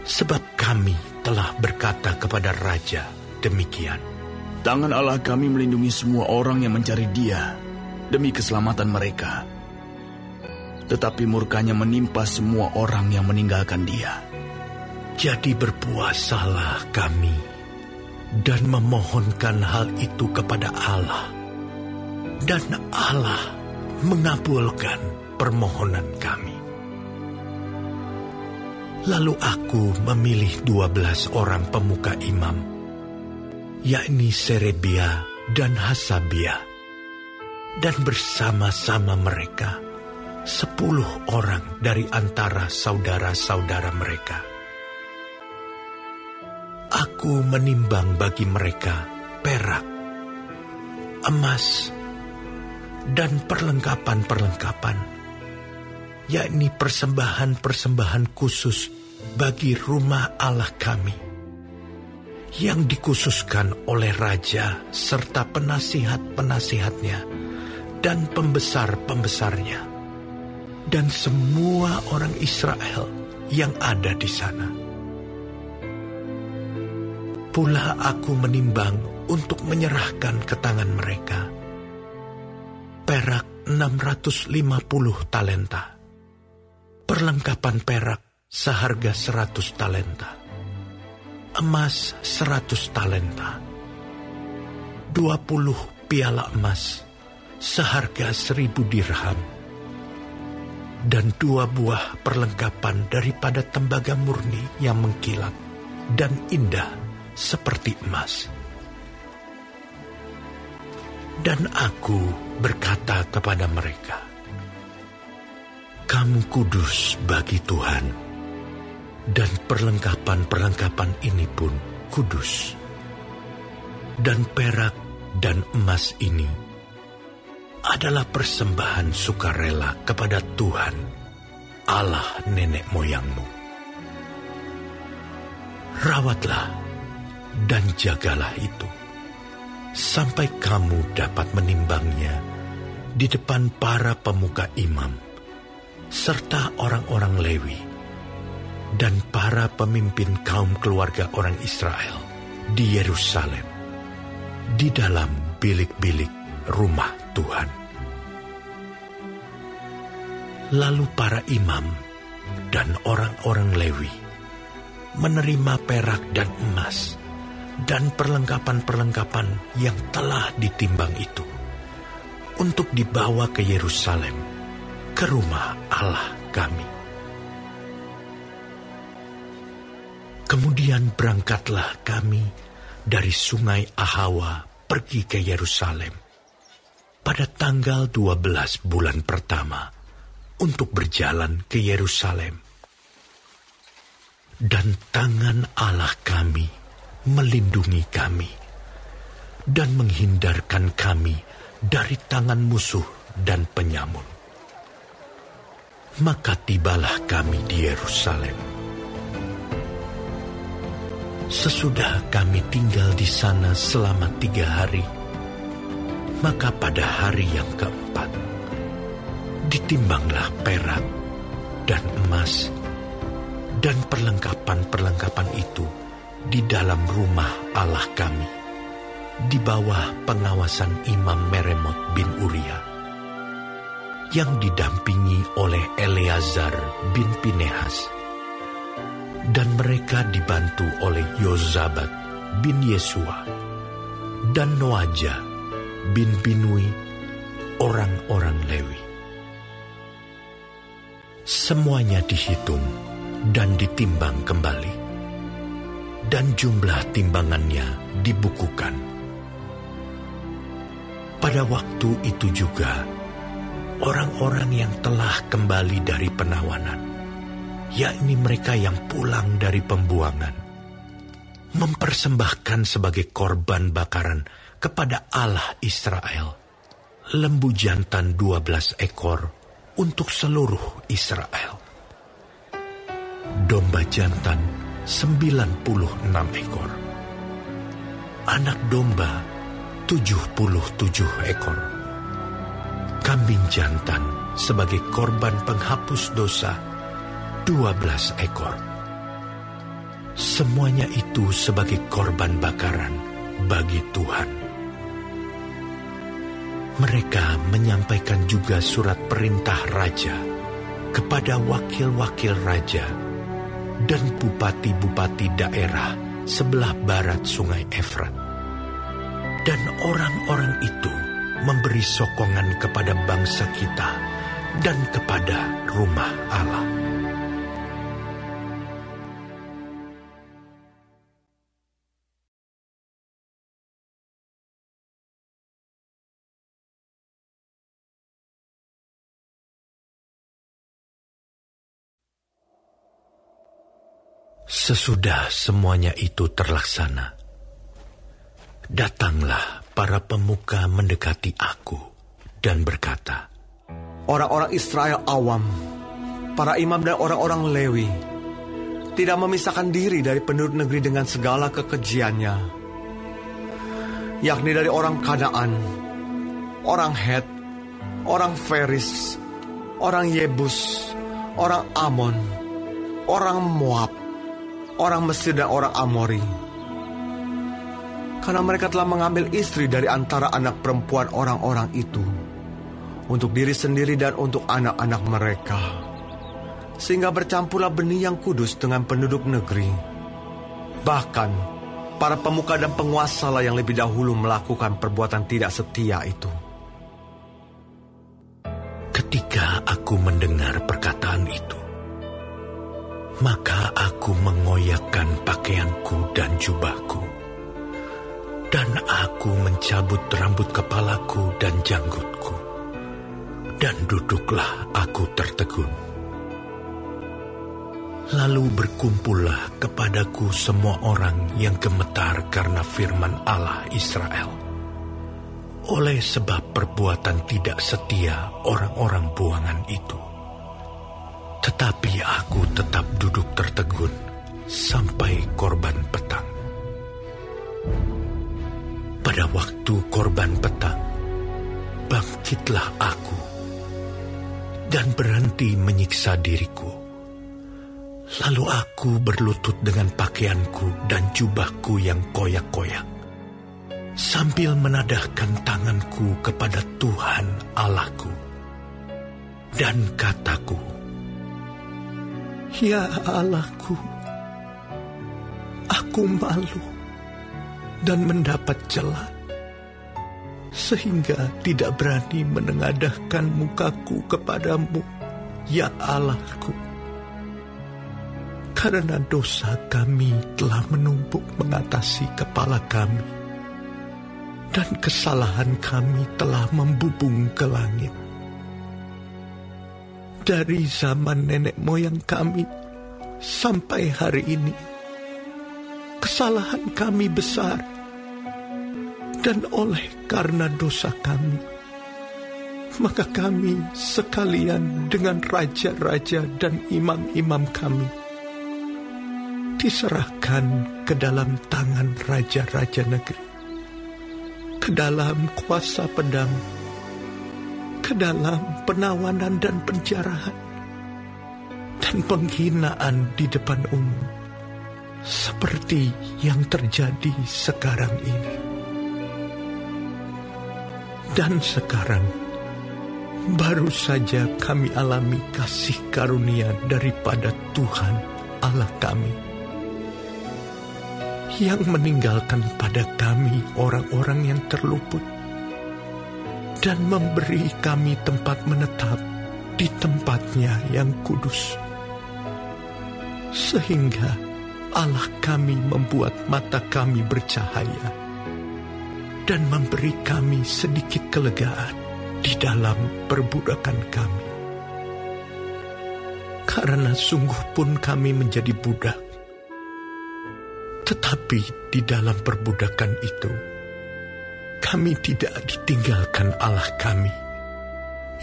Sebab kami telah berkata kepada raja demikian, tangan Allah kami melindungi semua orang yang mencari Dia demi keselamatan mereka. Tetapi murkanya menimpa semua orang yang meninggalkan Dia. Jadi berpuasalah kami dan memohonkan hal itu kepada Allah, dan Allah mengabulkan permohonan kami. Lalu aku memilih 12 orang pemuka imam, yakni Serebia dan Hasabia, dan bersama-sama mereka 10 orang dari antara saudara-saudara mereka. Aku menimbang bagi mereka perak, emas, dan perlengkapan-perlengkapan, yakni persembahan-persembahan khusus bagi rumah Allah kami, yang dikhususkan oleh raja serta penasihat-penasihatnya dan pembesar-pembesarnya, dan semua orang Israel yang ada di sana. Pula aku menimbang untuk menyerahkan ke tangan mereka perak 650 talenta, perlengkapan perak seharga 100 talenta, emas 100 talenta, 20 piala emas seharga 1000 dirham, dan 2 buah perlengkapan daripada tembaga murni yang mengkilat dan indah seperti emas. Dan aku berkata kepada mereka, "Kamu kudus bagi Tuhan, dan perlengkapan-perlengkapan ini pun kudus. Dan perak dan emas ini adalah persembahan sukarela kepada Tuhan, Allah nenek moyangmu. Rawatlah dan jagalah itu, sampai kamu dapat menimbangnya di depan para pemuka imam, serta orang-orang Lewi, dan para pemimpin kaum keluarga orang Israel di Yerusalem, di dalam bilik-bilik rumah Tuhan." Lalu para imam dan orang-orang Lewi menerima perak dan emas dan perlengkapan-perlengkapan yang telah ditimbang itu untuk dibawa ke Yerusalem, ke rumah Allah kami. Kemudian berangkatlah kami dari sungai Ahawa pergi ke Yerusalem pada tanggal 12 bulan pertama untuk berjalan ke Yerusalem. Dan tangan Allah kami melindungi kami dan menghindarkan kami dari tangan musuh dan penyamun. Maka tibalah kami di Yerusalem. Sesudah kami tinggal di sana selama 3 hari, maka pada hari yang keempat, ditimbanglah perak dan emas dan perlengkapan-perlengkapan itu di dalam rumah Allah kami, di bawah pengawasan Imam Meremot bin Uria, yang didampingi oleh Eleazar bin Pinehas, dan mereka dibantu oleh Yozabat bin Yesua dan Noaja bin Binui, orang-orang Lewi. Semuanya dihitung dan ditimbang kembali, dan jumlah timbangannya dibukukan. Pada waktu itu juga, orang-orang yang telah kembali dari penawanan, yakni mereka yang pulang dari pembuangan, mempersembahkan sebagai korban bakaran kepada Allah Israel lembu jantan 12 ekor untuk seluruh Israel, domba jantan 96 ekor, anak domba 77 ekor, kambing jantan sebagai korban penghapus dosa 12 ekor. Semuanya itu sebagai korban bakaran bagi Tuhan. Mereka menyampaikan juga surat perintah raja kepada wakil-wakil raja dan bupati-bupati daerah sebelah barat sungai Efrat. Dan orang-orang itu memberi sokongan kepada bangsa kita dan kepada rumah Allah. Sesudah semuanya itu terlaksana, datanglah para pemuka mendekati aku dan berkata, "Orang-orang Israel awam, para imam dan orang-orang Lewi, tidak memisahkan diri dari penduduk negeri dengan segala kekejiannya, yakni dari orang Kanaan, orang Het, orang Feris, orang Yebus, orang Amon, orang Moab, orang Mesir dan orang Amori. Karena mereka telah mengambil istri dari antara anak perempuan orang-orang itu untuk diri sendiri dan untuk anak-anak mereka, sehingga bercampurlah benih yang kudus dengan penduduk negeri. Bahkan para pemuka dan penguasa lah yang lebih dahulu melakukan perbuatan tidak setia itu." Ketika aku mendengar perkataan itu, maka aku mengoyakkan pakaianku dan jubahku, Dan aku mencabut rambut kepalaku dan janggutku, dan duduklah aku tertegun. Lalu berkumpullah kepadaku semua orang yang gemetar karena firman Allah Israel, oleh sebab perbuatan tidak setia orang-orang buangan itu. Tetapi aku tetap duduk tertegun sampai korban petang. Pada waktu korban petang, bangkitlah aku dan berhenti menyiksa diriku. Lalu aku berlutut dengan pakaianku dan jubahku yang koyak-koyak, sambil menadahkan tanganku kepada Tuhan Allahku. Dan kataku, "Ya Allahku, aku malu dan mendapat celah, sehingga tidak berani menengadahkan mukaku kepadamu, ya Allahku. Karena dosa kami telah menumpuk mengatasi kepala kami, dan kesalahan kami telah membubung ke langit. Dari zaman nenek moyang kami sampai hari ini, kesalahan kami besar, dan oleh karena dosa kami, maka kami sekalian dengan raja-raja dan imam-imam kami diserahkan ke dalam tangan raja-raja negeri, ke dalam kuasa pedang, ke dalam penawanan dan penjarahan, dan penghinaan di depan umum, seperti yang terjadi sekarang ini. Dan sekarang, baru saja kami alami kasih karunia daripada Tuhan Allah kami, yang meninggalkan pada kami orang-orang yang terluput, dan memberi kami tempat menetap di tempatnya yang kudus. Sehingga Allah kami membuat mata kami bercahaya, dan memberi kami sedikit kelegaan di dalam perbudakan kami. Karena sungguh pun kami menjadi budak, tetapi di dalam perbudakan itu, kami tidak ditinggalkan Allah kami.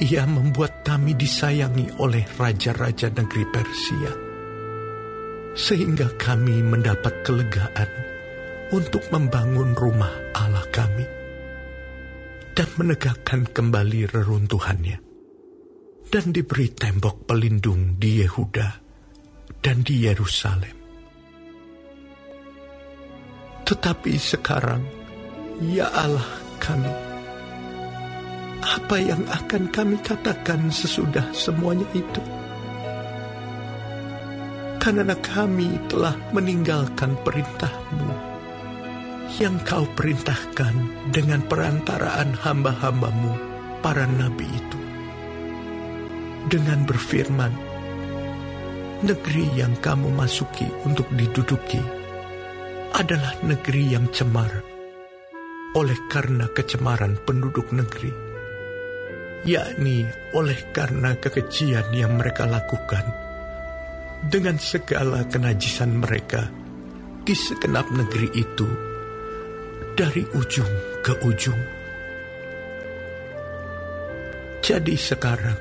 Ia membuat kami disayangi oleh raja-raja negeri Persia, sehingga kami mendapat kelegaan untuk membangun rumah Allah kami dan menegakkan kembali reruntuhannya, dan diberi tembok pelindung di Yehuda dan di Yerusalem. Tetapi sekarang, ya Allah kami, apa yang akan kami katakan sesudah semuanya itu? Karena kami telah meninggalkan perintah-Mu yang Kau perintahkan dengan perantaraan hamba-hamba-Mu, para nabi itu, dengan berfirman, negeri yang kamu masuki untuk diduduki adalah negeri yang cemar oleh karena kecemaran penduduk negeri, yakni oleh karena kekejian yang mereka lakukan dengan segala kenajisan mereka di segenap negeri itu dari ujung ke ujung. Jadi sekarang,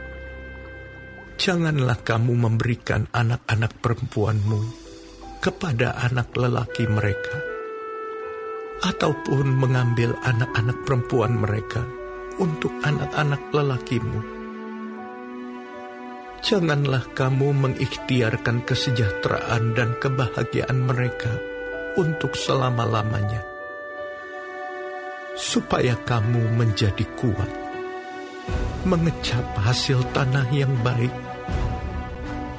janganlah kamu memberikan anak-anak perempuanmu kepada anak lelaki mereka, ataupun mengambil anak-anak perempuan mereka untuk anak-anak lelakimu. Janganlah kamu mengikhtiarkan kesejahteraan dan kebahagiaan mereka untuk selama-lamanya, supaya kamu menjadi kuat, mengecap hasil tanah yang baik,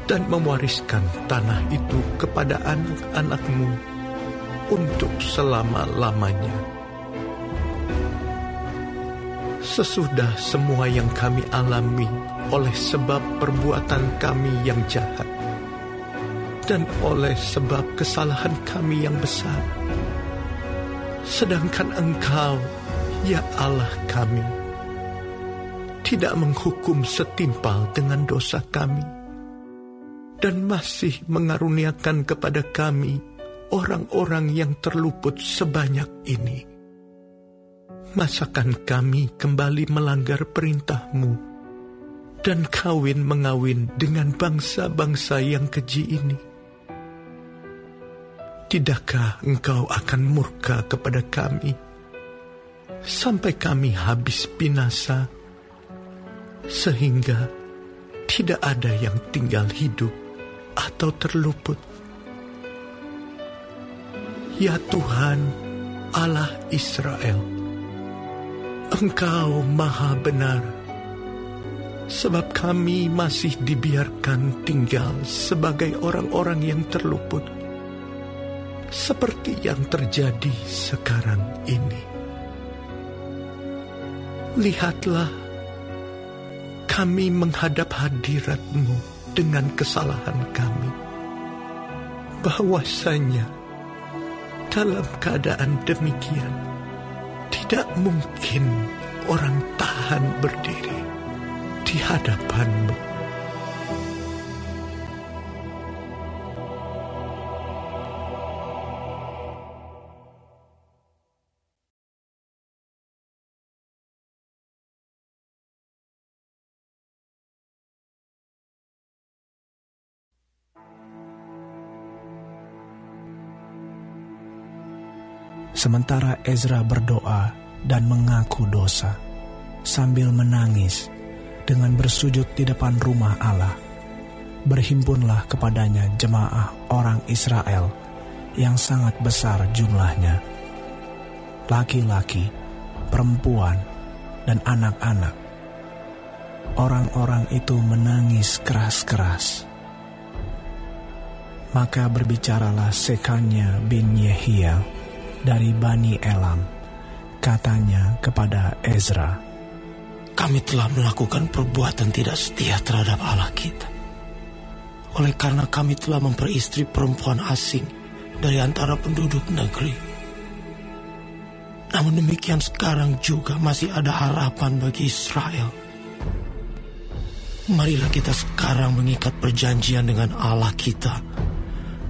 dan mewariskan tanah itu kepada anak-anakmu untuk selama-lamanya. Sesudah semua yang kami alami oleh sebab perbuatan kami yang jahat, dan oleh sebab kesalahan kami yang besar, Sedangkan Engkau, ya Allah kami, tidak menghukum setimpal dengan dosa kami, dan masih mengaruniakan kepada kami orang-orang yang terluput sebanyak ini. Masakan kami kembali melanggar perintah-Mu dan kawin-mengawin dengan bangsa-bangsa yang keji ini? Tidakkah Engkau akan murka kepada kami sampai kami habis binasa, sehingga tidak ada yang tinggal hidup atau terluput? Ya Tuhan, Allah Israel, Engkau maha benar, sebab kami masih dibiarkan tinggal sebagai orang-orang yang terluput, seperti yang terjadi sekarang ini. Lihatlah, kami menghadap hadirat-Mu dengan kesalahan kami, bahwasanya dalam keadaan demikian tidak mungkin orang tahan berdiri di hadapan-Mu. Sementara Ezra berdoa dan mengaku dosa, sambil menangis dengan bersujud di depan rumah Allah, berhimpunlah kepadanya jemaah orang Israel yang sangat besar jumlahnya, laki-laki, perempuan, dan anak-anak. Orang-orang itu menangis keras-keras. Maka berbicaralah Sekania bin Yehiel dari Bani Elam, katanya kepada Ezra, kami telah melakukan perbuatan tidak setia terhadap Allah kita, oleh karena kami telah memperistri perempuan asing dari antara penduduk negeri. Namun demikian sekarang juga masih ada harapan bagi Israel. Marilah kita sekarang mengikat perjanjian dengan Allah kita,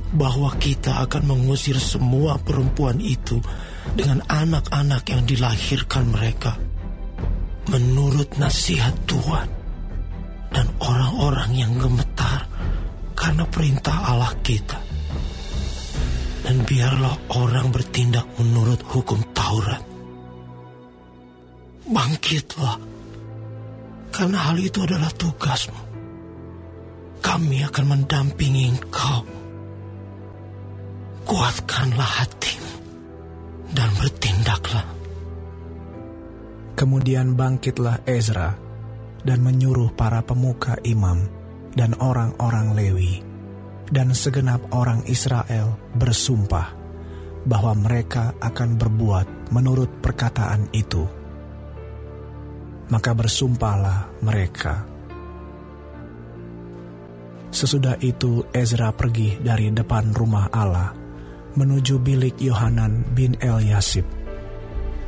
bahwa kita akan mengusir semua perempuan itu dengan anak-anak yang dilahirkan mereka, menurut nasihat Tuhan, dan orang-orang yang gemetar karena perintah Allah kita. Dan biarlah orang bertindak menurut hukum Taurat. Bangkitlah, karena hal itu adalah tugasmu. Kami akan mendampingi engkau. Kuatkanlah hatimu dan bertindaklah. Kemudian bangkitlah Ezra dan menyuruh para pemuka imam dan orang-orang Lewi dan segenap orang Israel bersumpah bahwa mereka akan berbuat menurut perkataan itu. Maka bersumpahlah mereka. Sesudah itu Ezra pergi dari depan rumah Allah menuju bilik Yohanan bin Eliasib,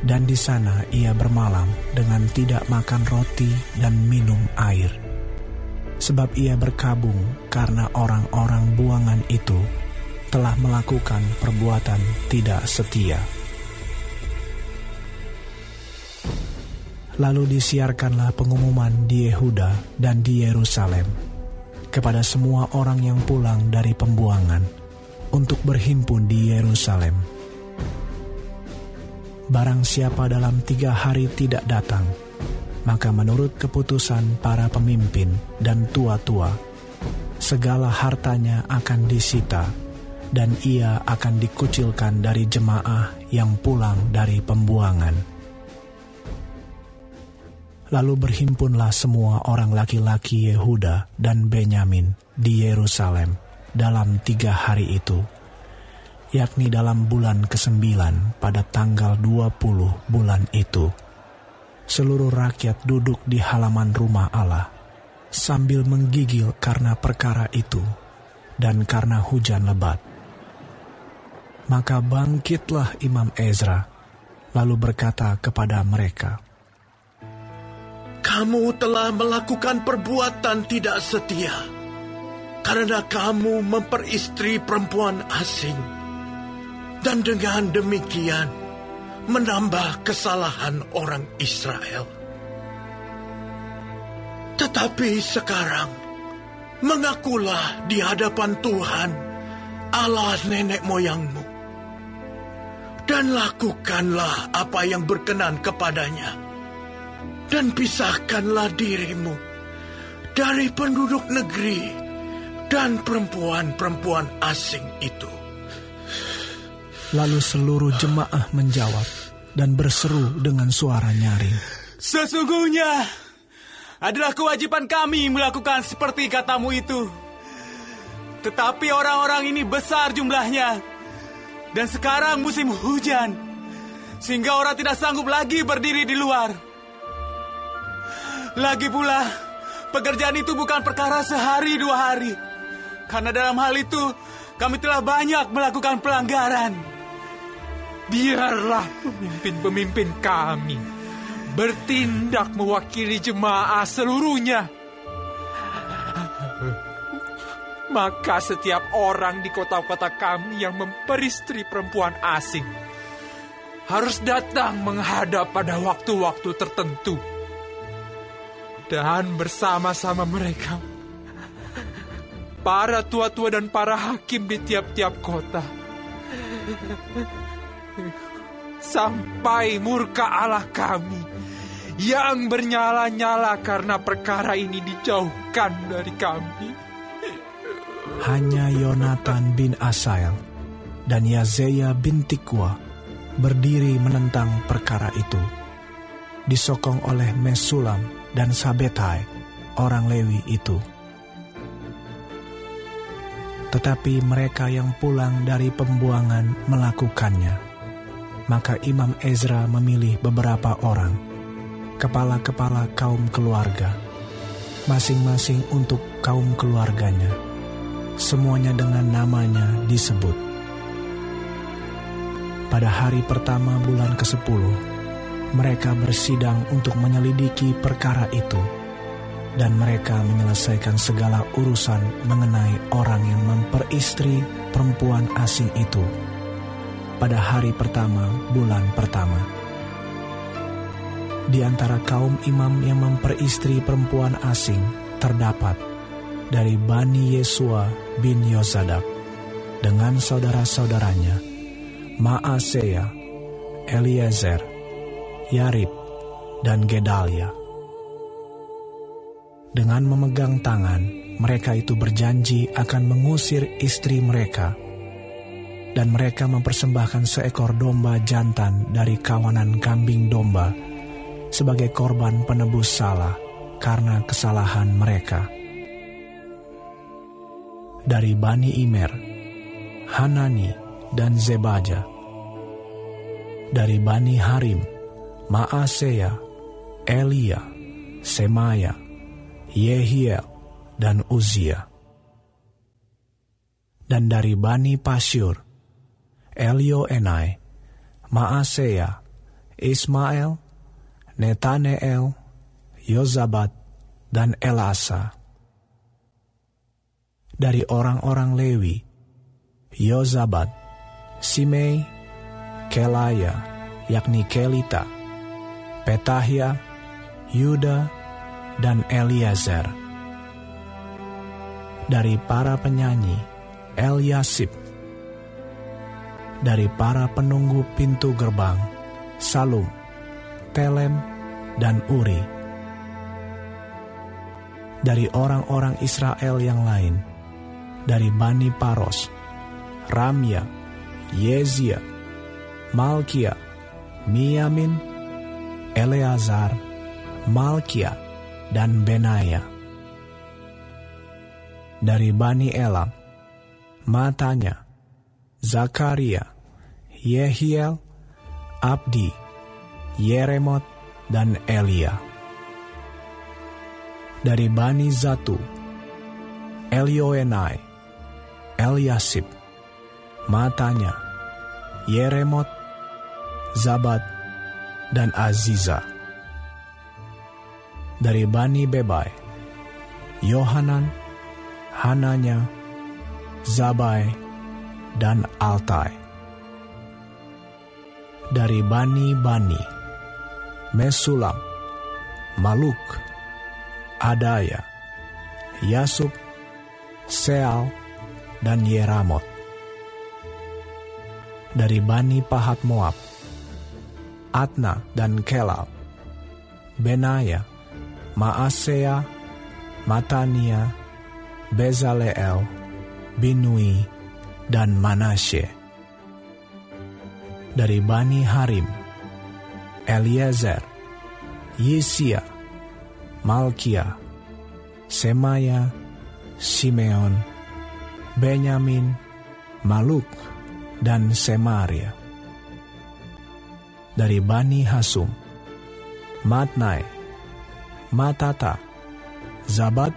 dan di sana ia bermalam dengan tidak makan roti dan minum air, sebab ia berkabung karena orang-orang buangan itu telah melakukan perbuatan tidak setia. Lalu disiarkanlah pengumuman di Yehuda dan di Yerusalem kepada semua orang yang pulang dari pembuangan untuk berhimpun di Yerusalem. Barang siapa dalam 3 hari tidak datang, maka menurut keputusan para pemimpin dan tua-tua, segala hartanya akan disita, dan ia akan dikucilkan dari jemaah yang pulang dari pembuangan. Lalu berhimpunlah semua orang laki-laki Yehuda dan Benyamin di Yerusalem dalam 3 hari itu, yakni dalam bulan ke-9 pada tanggal 20 bulan itu. Seluruh rakyat duduk di halaman rumah Allah sambil menggigil karena perkara itu dan karena hujan lebat. Maka bangkitlah Imam Ezra lalu berkata kepada mereka, "Kamu telah melakukan perbuatan tidak setia, karena kamu memperistri perempuan asing, dan dengan demikian menambah kesalahan orang Israel. Tetapi sekarang, mengakulah di hadapan Tuhan, Allah nenek moyangmu, dan lakukanlah apa yang berkenan kepadanya, dan pisahkanlah dirimu dari penduduk negeri dan perempuan-perempuan asing itu." Lalu seluruh jemaah menjawab dan berseru dengan suara nyaring, "Sesungguhnya adalah kewajiban kami melakukan seperti katamu itu. Tetapi orang-orang ini besar jumlahnya, dan sekarang musim hujan, sehingga orang tidak sanggup lagi berdiri di luar. Lagi pula, pekerjaan itu bukan perkara sehari dua hari, karena dalam hal itu kami telah banyak melakukan pelanggaran. Biarlah pemimpin-pemimpin kami bertindak mewakili jemaah seluruhnya. Maka setiap orang di kota-kota kami yang memperistri perempuan asing harus datang menghadap pada waktu-waktu tertentu. Dan bersama-sama mereka, para tua-tua dan para hakim di tiap-tiap kota, sampai murka Allah kami yang bernyala-nyala karena perkara ini dijauhkan dari kami. Hanya Yonatan bin Asael dan Yazeya bin Tikwa berdiri menentang perkara itu, disokong oleh Mesulam dan Sabetai, orang Lewi itu. Tetapi mereka yang pulang dari pembuangan melakukannya. Maka Imam Ezra memilih beberapa orang, kepala-kepala kaum keluarga, masing-masing untuk kaum keluarganya, semuanya dengan namanya disebut. Pada hari pertama bulan ke-10, mereka bersidang untuk menyelidiki perkara itu, dan mereka menyelesaikan segala urusan mengenai orang yang memperistri perempuan asing itu pada hari pertama bulan pertama. Di antara kaum imam yang memperistri perempuan asing terdapat dari Bani Yesua bin Yozadak dengan saudara-saudaranya Maaseya, Eliezer, Yarib, dan Gedalia. Dengan memegang tangan, mereka itu berjanji akan mengusir istri mereka, dan mereka mempersembahkan seekor domba jantan dari kawanan kambing domba sebagai korban penebus salah karena kesalahan mereka. Dari Bani Imer, Hanani dan Zebaja. Dari Bani Harim, Maaseya, Elia, Semaya, Yehiel, dan Uzia. Dan dari Bani Pasyur, Elioenai, Maaseya, Ismael, Netaneel, Yozabat, dan Elasa. Dari orang-orang Lewi, Yozabat, Simei, Kelaya, yakni Kelita, Petahia, Yuda, dan Eliazar. Dari para penyanyi, Eliasib. Dari para penunggu pintu gerbang, Salum, Telem, dan Uri. Dari orang-orang Israel yang lain, dari Bani Paros, Ramya, Yezia, Malkia, Miyamin, Eleazar, Malkia, dan Benaya. Dari Bani Elam, Matanya, Zakaria, Yehiel, Abdi, Yeremot, dan Elia. Dari Bani Zatu, Elioenai, Eliasib, Matanya, Yeremot, Zabat, dan Aziza. Dari Bani Bebai, Yohanan, Hananya, Zabai, dan Altai. Dari Bani Bani, Mesulam, Maluk, Adaya, Yasub, Seal, dan Yeramot. Dari Bani Pahat Moab, Atna dan Kelal, Benaya, Maasea, Matania, Bezaleel, Binui, dan Manasye. Dari Bani Harim, Eliezer, Yisia, Malkia, Semaya, Simeon, Benyamin, Maluk, dan Semaria. Dari Bani Hasum, Matnai, Matata, Zabad,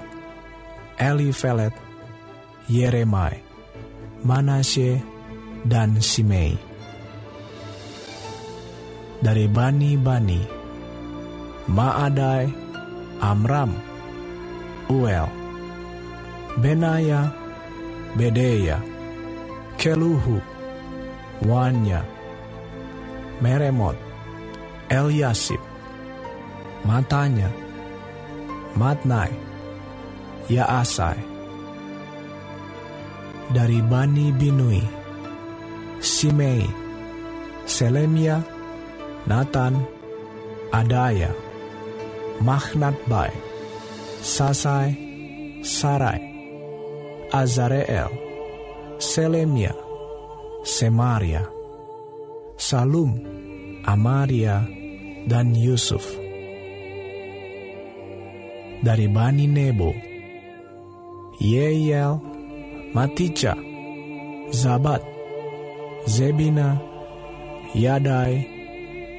Elifelet, Yeremai, Manasye, dan Simei. Dari Bani Bani, Maadai, Amram, Uel, Benaya, Bedeya, Keluhu, Wanya, Meremot, Eliasib, Matanya, Matnai, Yaasai. Dari Bani Binui, Simei, Selemia, Natan, Adaya, Machnatbai, Sasai, Sarai, Azareel, Selemia, Semaria, Salum, Amaria, dan Yusuf. Dari Bani Nebo, Yeiel, Matica, Zabat, Zebina, Yadai,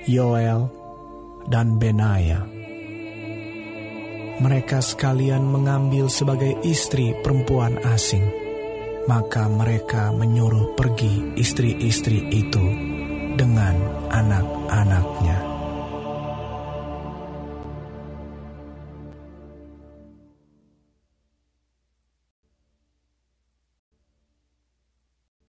Yoel, dan Benaya. Mereka sekalian mengambil sebagai istri perempuan asing. Maka mereka menyuruh pergi istri-istri itu